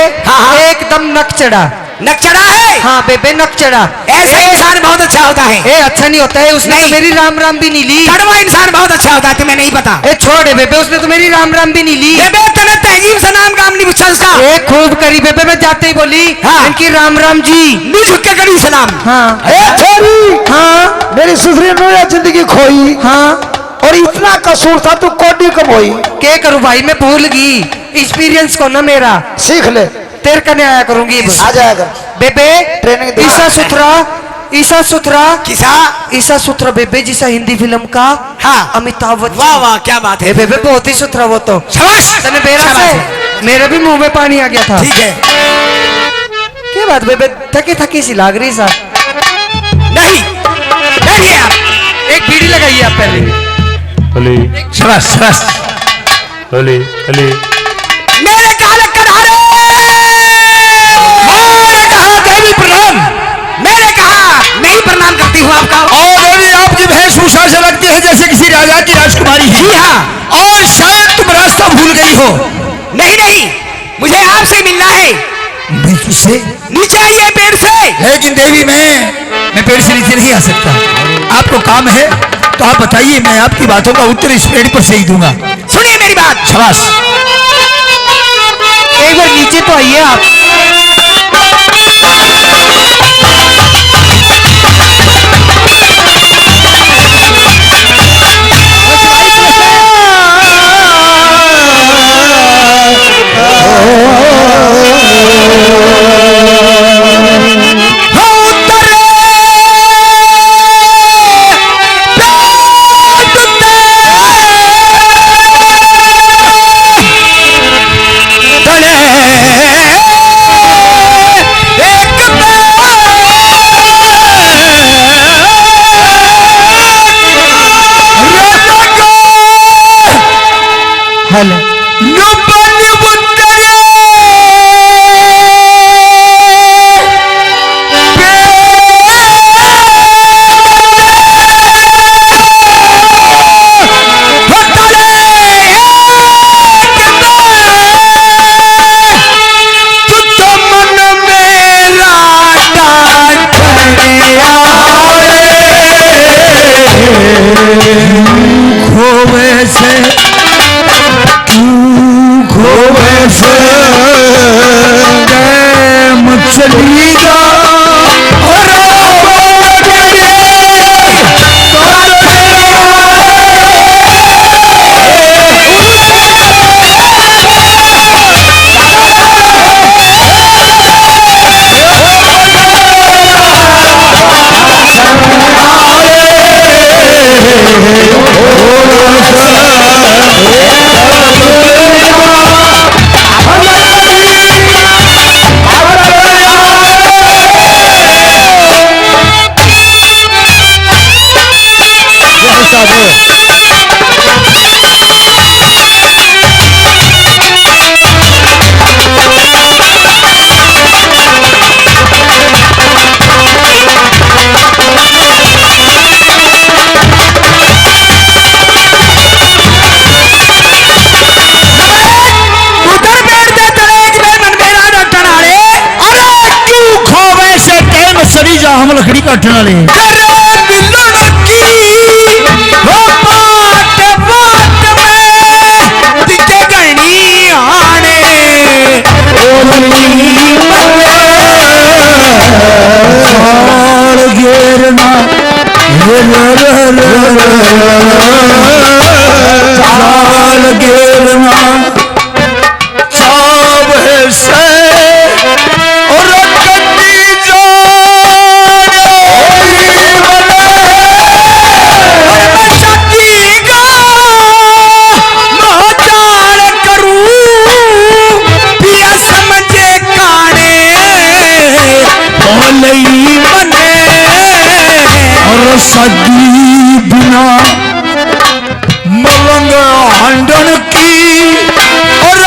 Speaker 5: एकदम नक चढ़ा।
Speaker 2: नक चढ़ा है?
Speaker 5: हाँ बेबे नक चढ़ा।
Speaker 2: ऐसा इंसान बहुत अच्छा होता है।
Speaker 5: ए अच्छा नहीं होता है। उसने तो
Speaker 2: नहीं।
Speaker 5: मेरी राम राम भी नहीं ली।
Speaker 2: कड़वा इंसान बहुत अच्छा होता है तुम्हें नहीं पता?
Speaker 5: ए छोड़ बेबे, उसने तो मेरी राम राम भी नहीं ली।
Speaker 2: बेबे तने तहजीब से नाम काम नहीं पूछा उसका।
Speaker 5: ए खूब करी बेबे, मैं जाते ही बोली
Speaker 2: हाँ।
Speaker 5: इनकी राम राम जी।
Speaker 2: नी झुक के करी सलाम।
Speaker 5: हाँ
Speaker 6: ए छोरी,
Speaker 5: हाँ
Speaker 6: मेरी सुधरी ने जिंदगी खोई
Speaker 5: हाँ।
Speaker 6: और इतना कसूर था तू कोडी कमोई।
Speaker 5: क्या करूँ भाई, मैं भूल गई। एक्सपीरियंस को ना मेरा
Speaker 6: सीख ले,
Speaker 5: तेरे कने आया करूंगी बस।
Speaker 6: आ जाएगा।
Speaker 5: बेबे
Speaker 6: ट्रेनिंग दे।
Speaker 5: ईसा सुथरा, ईसा सुथरा,
Speaker 2: किसा?
Speaker 5: ईसा सुथरा बेबे जैसा हिंदी फिल्म का।
Speaker 2: हाँ।
Speaker 5: अमिताभ बच्चन।
Speaker 2: वाह वाह क्या बात है।
Speaker 5: ए बेबे बहुत ही सुथरा वो तो।
Speaker 2: शाबाश।
Speaker 5: तने बेरा
Speaker 2: शाबाश।
Speaker 5: से मेरे भी मुंह में पानी आ गया था।
Speaker 2: ठीक है।
Speaker 5: क्या बात बेबे, थकी थकी सी लाग रही सा।
Speaker 2: नहीं बैठिए आप।
Speaker 5: एक बीड़ी लगाइए आप पहले।
Speaker 2: शाबाश शाबाश। मेरे काल कन्हारे, मैंने कहा देवी प्रणाम। मैंने कहा नहीं प्रणाम करती हूँ आपका। और देवी आपकी वेशभूषा से लगती है जैसे किसी राजा की राजकुमारी है। जी हाँ। और शायद तुम रास्ता भूल गई हो। नहीं नहीं, मुझे आपसे मिलना है। किससे? नीचे आइए पेड़ से। लेकिन देवी मैं पेड़ से नीचे नहीं आ सकता। आपको काम है तो आप बताइए, मैं आपकी बातों का उत्तर इस पेड़ पर से ही दूंगा। सुनिए मेरी बात। शाबाश।
Speaker 5: एक बार नीचे तो आइए आप।
Speaker 2: मछली जा हम लकड़ी काटने वाले घेरना घेरना
Speaker 3: चाव से और कटी
Speaker 2: सदी बिना मलंग हंडन की और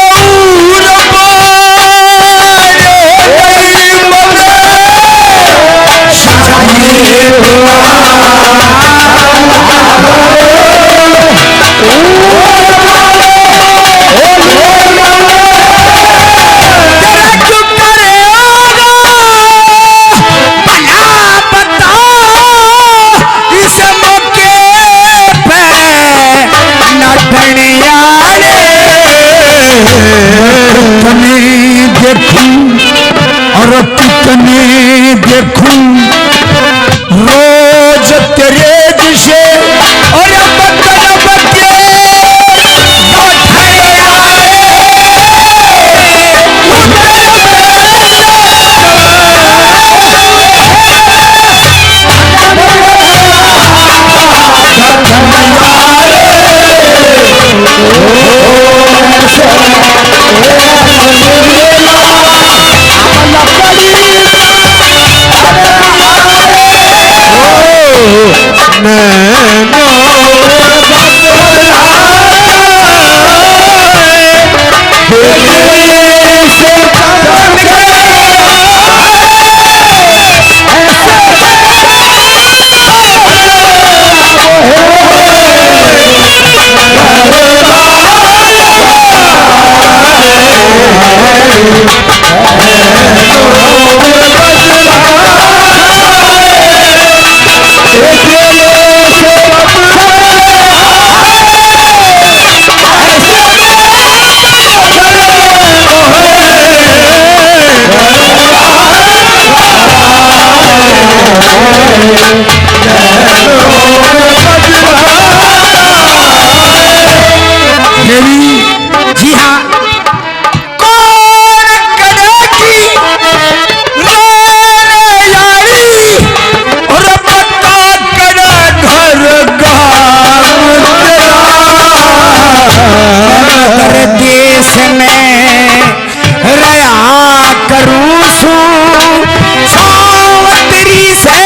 Speaker 2: और कितने देखूं रोज तेरे दिशे और जी हाँ कौन करेगी यारी और पक्का करे घर घर देश में रहा करूँ सावतरी से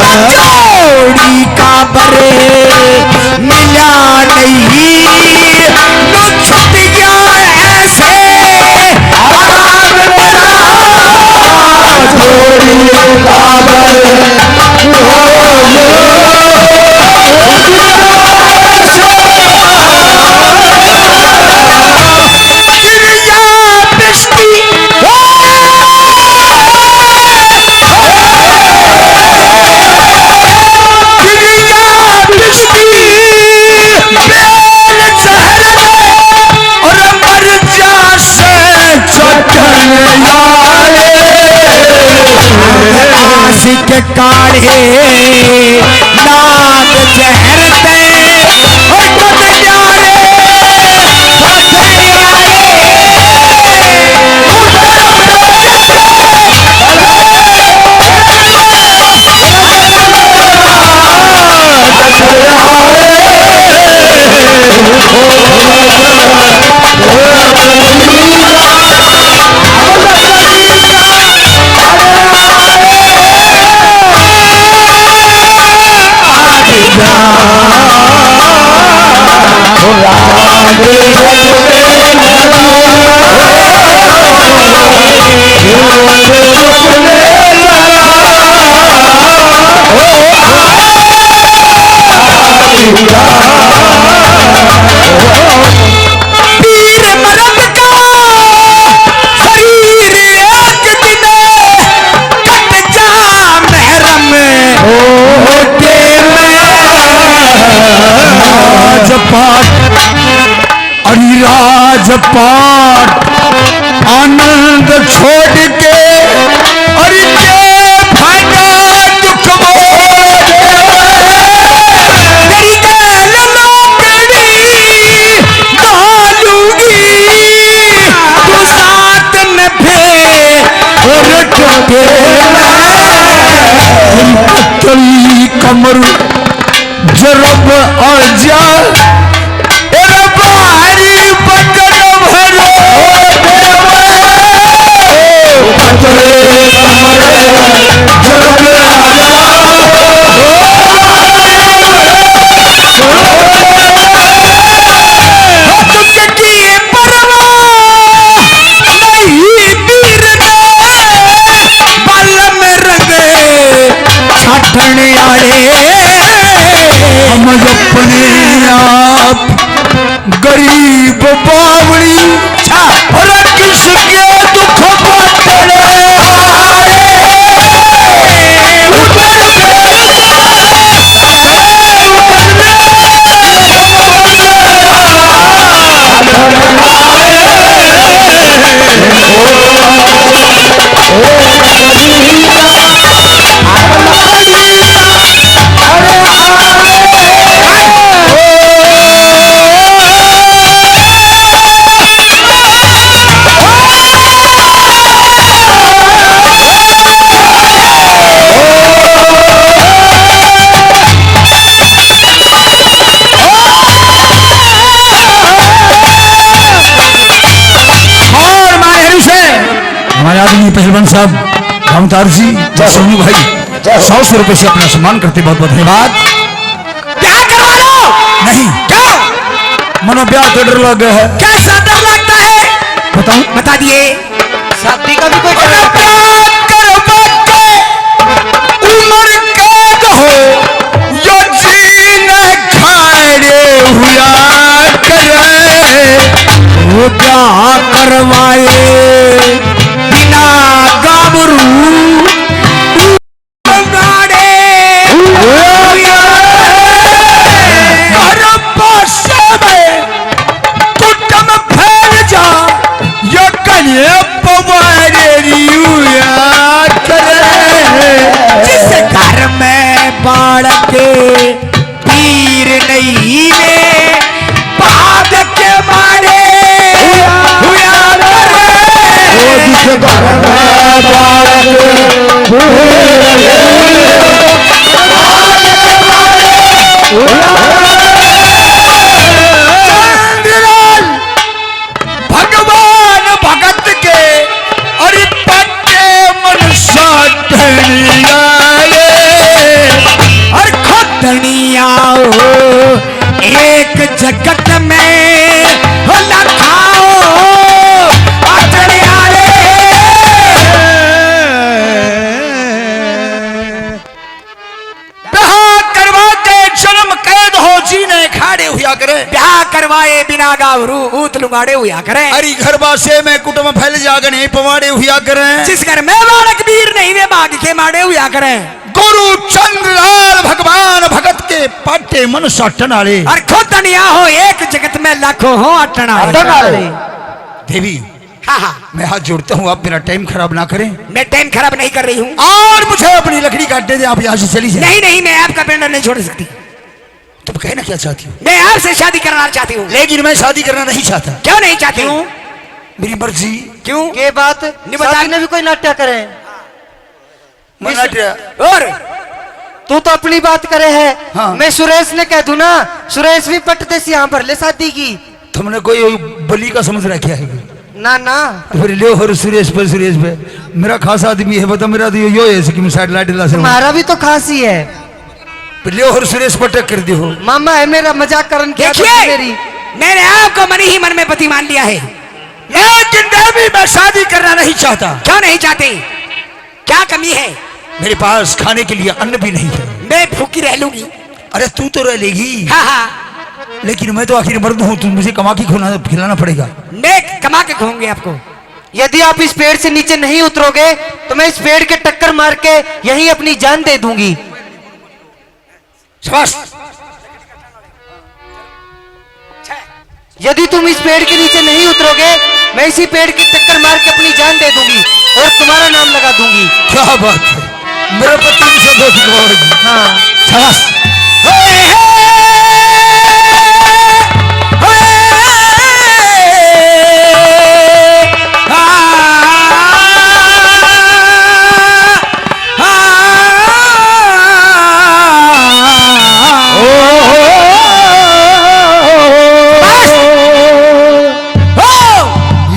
Speaker 2: जोड़ी का बरे मिला नहीं तो छुट गया ऐसे जोड़ी का बरे के काढ़े नाग जहरते और
Speaker 6: जा
Speaker 3: पाठ आनंद छोड़ के अरे क्या फायदा दुख मेरी गैल नौकरी डालूंगी तू साथ में फिर टूटे पतली कमर जरब और जा बारी बटन भरो हम अपने आप गरीब बावड़ी और किसके दुख बांटने हमारे आदमी पहलवान साहब रामतार जी सोनू भाई 100 रुपए से अपना सम्मान करते बहुत बहुत धन्यवाद।
Speaker 4: क्या करवा लो?
Speaker 3: नहीं
Speaker 4: क्या
Speaker 3: मनो ब्याह तो डर लग गया है।
Speaker 4: कैसा डर लगता है?
Speaker 3: बताऊं?
Speaker 4: बता दिए।
Speaker 5: शादी का भी कोई
Speaker 3: उम्र कैद हो यो जीने खाड़े हुआ करे वो क्या करवाए बिना गाबरू जिस घर में बालक पीर नहीं में बाद के मारे जिस घर में भगवान भगत के अरे पट्टे मनुष्य और खतनिया एक जगत में लखाओ जन्म कैद हो जीने खाड़े हुआ करे ब्याह करवाए बिना गावरू ऊत लुगाड़े हुआ करे अरे घर बासे में कुटुंब फैल जागने पवाड़े हुआ करे जिस घर में बालक वीर नहीं वे बाग के मारे हुआ करे गुरु चंद्रलाल भगवान भगत के पाटे मन सटनाले और खुद तनिया हो एक जगत में लाखों हो अटनाले देवी हाँ मैं हाथ जोड़ता हूँ आप मेरा टाइम खराब ना करें। मैं टाइम खराब नहीं कर रही हूँ और मुझे अपनी लकड़ी काटने दे। आप यहाँ से चली जाए। नहीं मैं आपका पेंडा नहीं छोड़ सकती। तुम कहना क्या चाहती हो? मैं आपसे शादी करना चाहती हूँ। लेकिन मैं शादी करना नहीं चाहता। क्यों नहीं चाहती हूँ? मेरी मर्जी। क्यों? ये बात शादी भी कोई नाट्य करे और
Speaker 5: तू तो अपनी बात करे है।
Speaker 3: हाँ।
Speaker 5: मैं सुरेश ने कह दूं ना, सुरेश भी पटते से यहाँ पर ले शादी की।
Speaker 3: तुमने कोई बलि का समझ रखा है?
Speaker 5: ना
Speaker 3: तो फिर ले हो सुरेश पे मेरा खास आदमी है। बता मेरा तो यो है कि साइड लाइट ला से
Speaker 5: तुम्हारा भी तो खास ही है।
Speaker 3: ले हो सुरेश पर टक कर दी हो।
Speaker 5: मामा है मेरा मजाक करन क्या मेरी।
Speaker 4: मैंने आपको मन ही मन में पति मान लिया है।
Speaker 3: लेकिन देवी मैं शादी करना नहीं चाहता।
Speaker 4: क्यों नहीं चाहते? क्या कमी है?
Speaker 3: मेरे पास खाने के लिए अन्न भी नहीं है।
Speaker 4: मैं भूखी रह लूंगी।
Speaker 3: अरे तू तो रह लेगी।
Speaker 4: हाँ।
Speaker 3: लेकिन मैं तो आखिर मर्द हूँ। तुम मुझे कमा के खिलाना पड़ेगा।
Speaker 4: मैं कमा के खाऊंगी आपको।
Speaker 5: यदि आप इस पेड़ से नीचे नहीं उतरोगे तो मैं इस पेड़ के टक्कर मार के यहीं अपनी जान दे दूंगी। यदि तुम इस पेड़ के नीचे नहीं उतरोगे, मैं इसी पेड़ की टक्कर मार के अपनी जान दे दूंगी और तुम्हारा नाम लगा दूंगी।
Speaker 2: क्या बात है, मेरे पति से दोस्त होगी।
Speaker 5: हाँ
Speaker 2: शाबाश।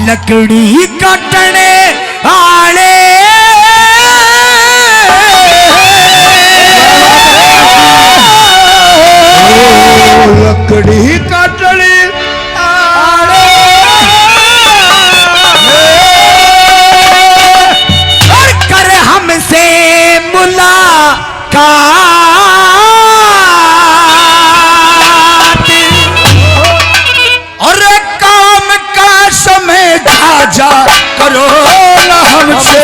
Speaker 2: लकड़ी काटने आले
Speaker 6: लकड़ी काटने आले
Speaker 2: और कर हमसे मुलाकात और काम का समय जा करो ना हमसे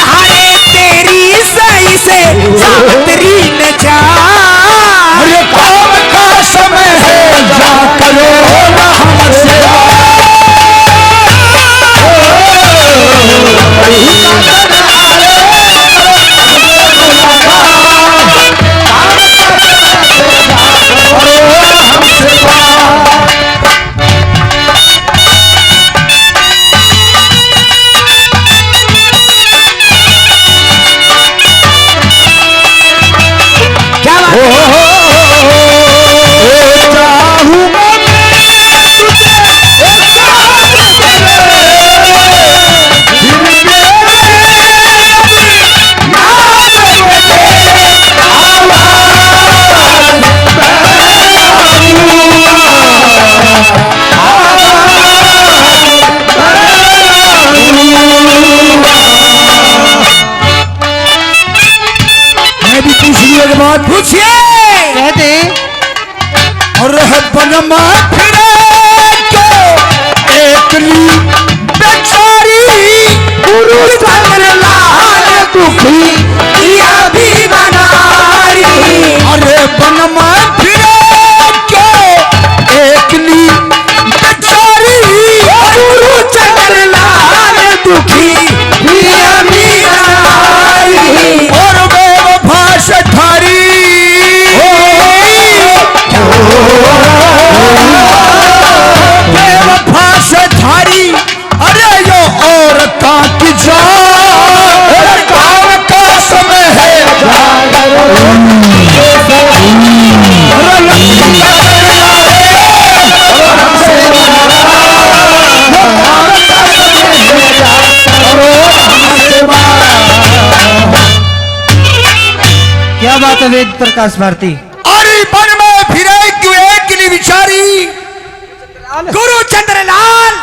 Speaker 3: हारे तेरी सही से सावतरी न जा।
Speaker 6: अरे काम का समय है जा करो ना हमसे।
Speaker 3: पूछिए
Speaker 5: कहते
Speaker 6: और बनमा फिरे तो एकली बेचारी गुरु चंद्रलाल दुखी
Speaker 3: किया भी बनारी।
Speaker 6: अरे बनमा फिरे तो एकली बेचारी
Speaker 3: गुरु चंद्रलाल दुखी किया भी बनारी।
Speaker 6: और बेवफा से थारी बेवफा से थारी। अरे यो औरता की जान काम का समय है
Speaker 5: क्या बात है वेद प्रकाश भारती।
Speaker 6: अरे बन में फिरे क्यों एकली बिचारी
Speaker 3: गुरु चंद्रलाल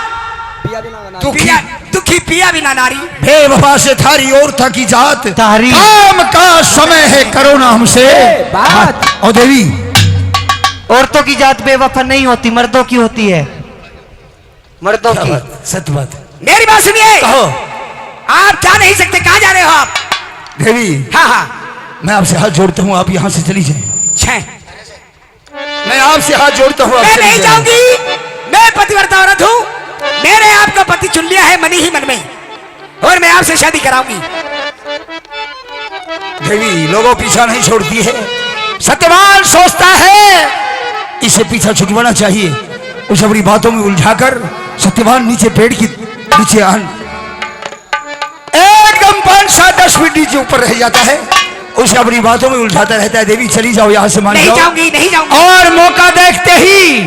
Speaker 3: दुखी पिया बिना नारी।
Speaker 6: बेवफा से थारी औरता की जात
Speaker 5: तारी
Speaker 6: काम का समय है करो ना हमसे बात। और देवी
Speaker 5: औरतों की जात बेवफा नहीं होती, मर्दों की होती है, मर्दों की।
Speaker 6: सत्य बात।
Speaker 3: मेरी बात सुनिए।
Speaker 6: कहो
Speaker 3: आप जा नहीं सकते, कहाँ जा रहे हो आप?
Speaker 6: देवी
Speaker 3: हाँ हाँ
Speaker 6: मैं आपसे हाथ जोड़ता हूँ, आप यहाँ से चली जाएं।
Speaker 3: छह
Speaker 6: मैं आपसे हाथ जोड़ता हूँ, आप
Speaker 3: मैं
Speaker 6: चली
Speaker 3: नहीं
Speaker 6: जाएं।
Speaker 3: जाऊंगी। मैं पतिव्रता औरत हूँ। मैंने आपका पति चुन लिया है मन ही मन में, और मैं आपसे शादी कराऊंगी।
Speaker 6: देवी लोगों पीछा नहीं छोड़ती है, सत्यवान सोचता है इसे पीछा छुटवाना चाहिए। उसे अपनी बातों में उलझाकर सत्यवान नीचे पेड़ की नीचे आन एकदम 5-7-10 फीट नीचे ऊपर रह जाता है। उसे अपनी बातों में उलझाता रहता है। देवी चली जाओ यहाँ से, मान
Speaker 3: नहीं
Speaker 6: जाओ।
Speaker 3: जाऊंगी, नहीं जाऊंगी।
Speaker 6: और मौका देखते ही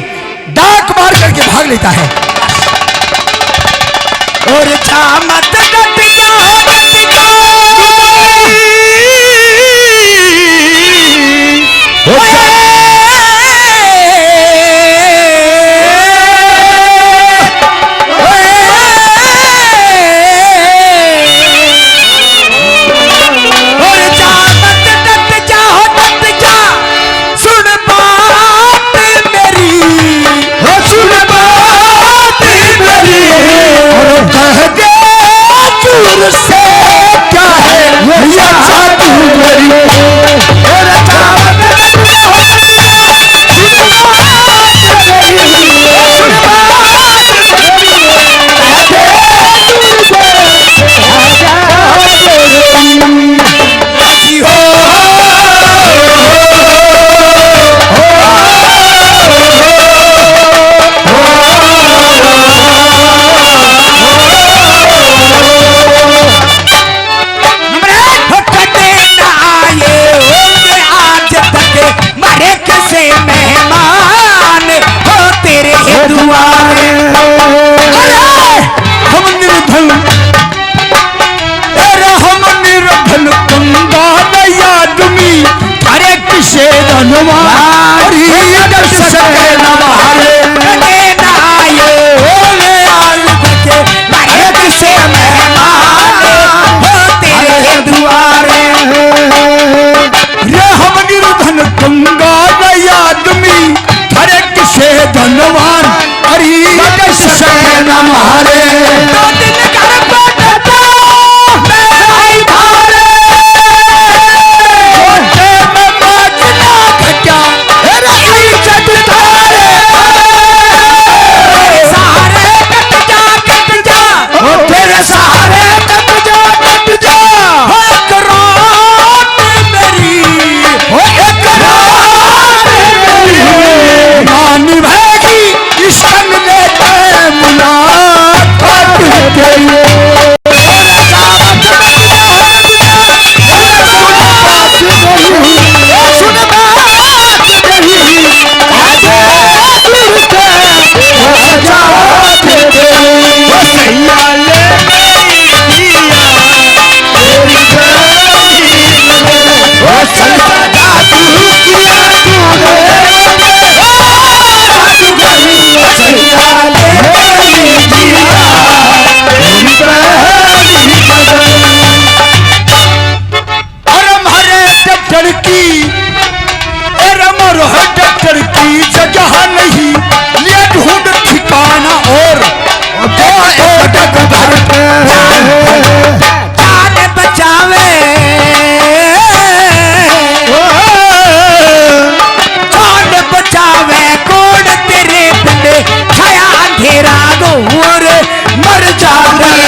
Speaker 6: डाक मार करके भाग लेता है।
Speaker 3: और मत
Speaker 6: से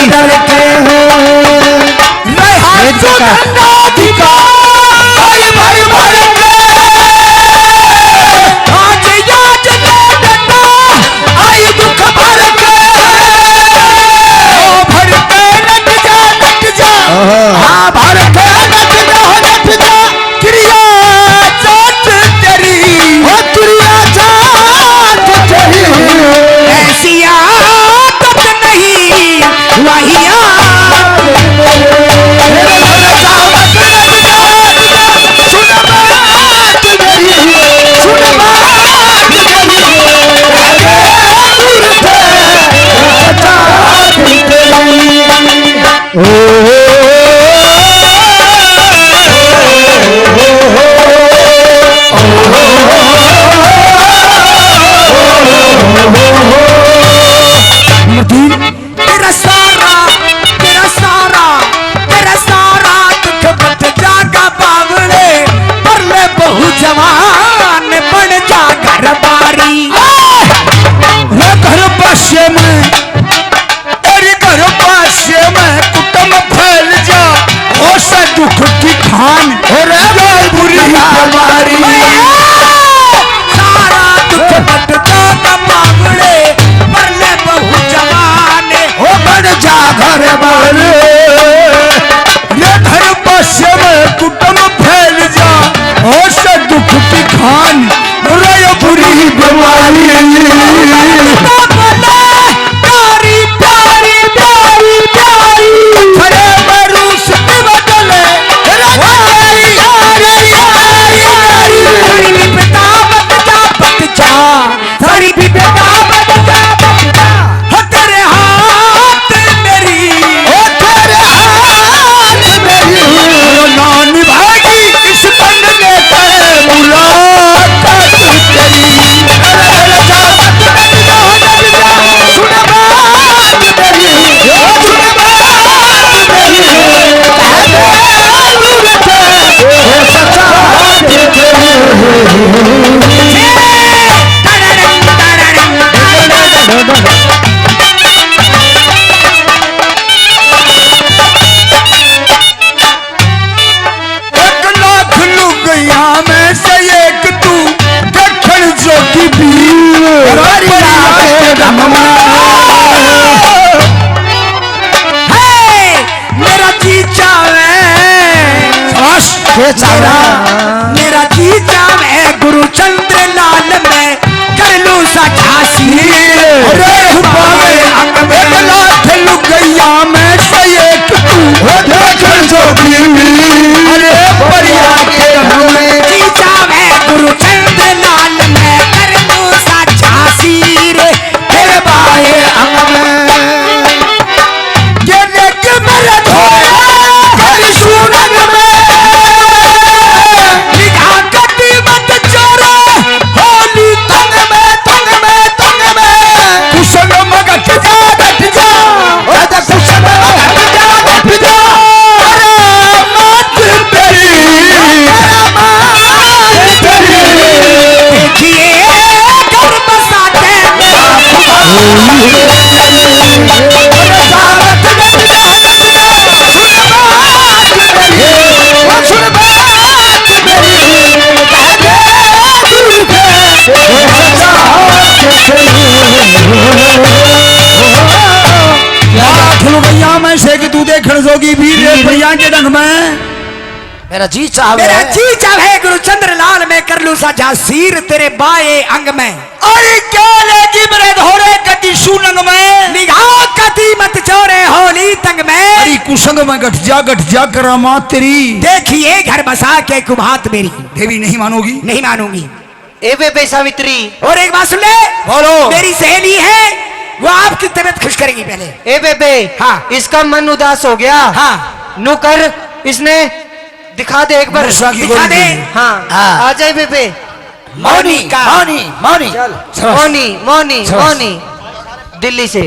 Speaker 4: डर के
Speaker 3: रहा सुगंधाधिकार भाई भाई भाई आज याद डंडा आई दुख भर के ओ भर के लट जा हाँ भर के लट जा क्रिया जात तेरी ओ क्रिया जात तेरी ऐसी आदत नहीं वही जवान बन जा घर बारी घर पासे में तेरे घर पासे में कुटुंब फैल जा होश दुख की खान और बुरी हमारी सारा दुख बट जा मांगड़े पर ले बहु जवान हो बन जा घर बारी घर पासे में कुटुंब फैल जा होश दुख की खान रय बुरी बीमारी प्यारी प्यारी प्यारी प्यारी खड़े मरूस बदले विपदा बच जा सारी विपदा बच जा तेरे हाथ मेरी ओ तेरे हाथ मेरी नान भागी इस बंदे पर मुलाकात तेरी सुन बात मेरी सुन बात एक लाख लुगाइया में से एक तू दक्षिण जोगी मेरा जी चावे मेरा जी चावे गुरु चंद्र लाल में कर लू सा झांसी एक लाख लुगाइया में से एक तू दक्षिण जोगी अरे बढ़िया के हमें जी चावे गुरु चंद्र लाल में कर लू सा झांसी रे तेरे बाए अंग में ये देख मेरा तेरी सूरत में निगाह कटी मत चोरा होली तंग में कुशन मगट जा अरे कुशन मगट जा अरे मात तेरी देखिए घर बसाते भैया मैं से कि तू देख जोगी भी भैया के ढंग में
Speaker 4: मेरा जी चाहे
Speaker 3: गुरु चंद्र लाल में कर लू सा झांसीर तेरे बाए अंग में अरे क्या लेगी मेरे धोरे कति सुनंग में निगाह कति मत चोरे होली तंग में अरे कुसंग में गठ जा करामा तेरी देखिए घर बसा के कुभात मेरी देवी नहीं मानोगी नहीं मानूंगी
Speaker 5: ए बेबे सावित्री
Speaker 3: और एक बात सुन ले
Speaker 2: बोलो
Speaker 3: मेरी सहेली है वो आपकी तबीयत खुश करेगी पहले
Speaker 5: ए बेबे
Speaker 3: हाँ
Speaker 5: इसका मन उदास हो गया
Speaker 3: हाँ
Speaker 5: नु कर इसने दिखा दे एक बार
Speaker 2: मूसा की
Speaker 3: दिखा
Speaker 2: गोली
Speaker 3: दे
Speaker 2: दे।
Speaker 5: हाँ
Speaker 4: हाँ।
Speaker 5: आ जाए बेबे
Speaker 3: मौनी का
Speaker 4: मौनी
Speaker 5: मौनी दिल्ली से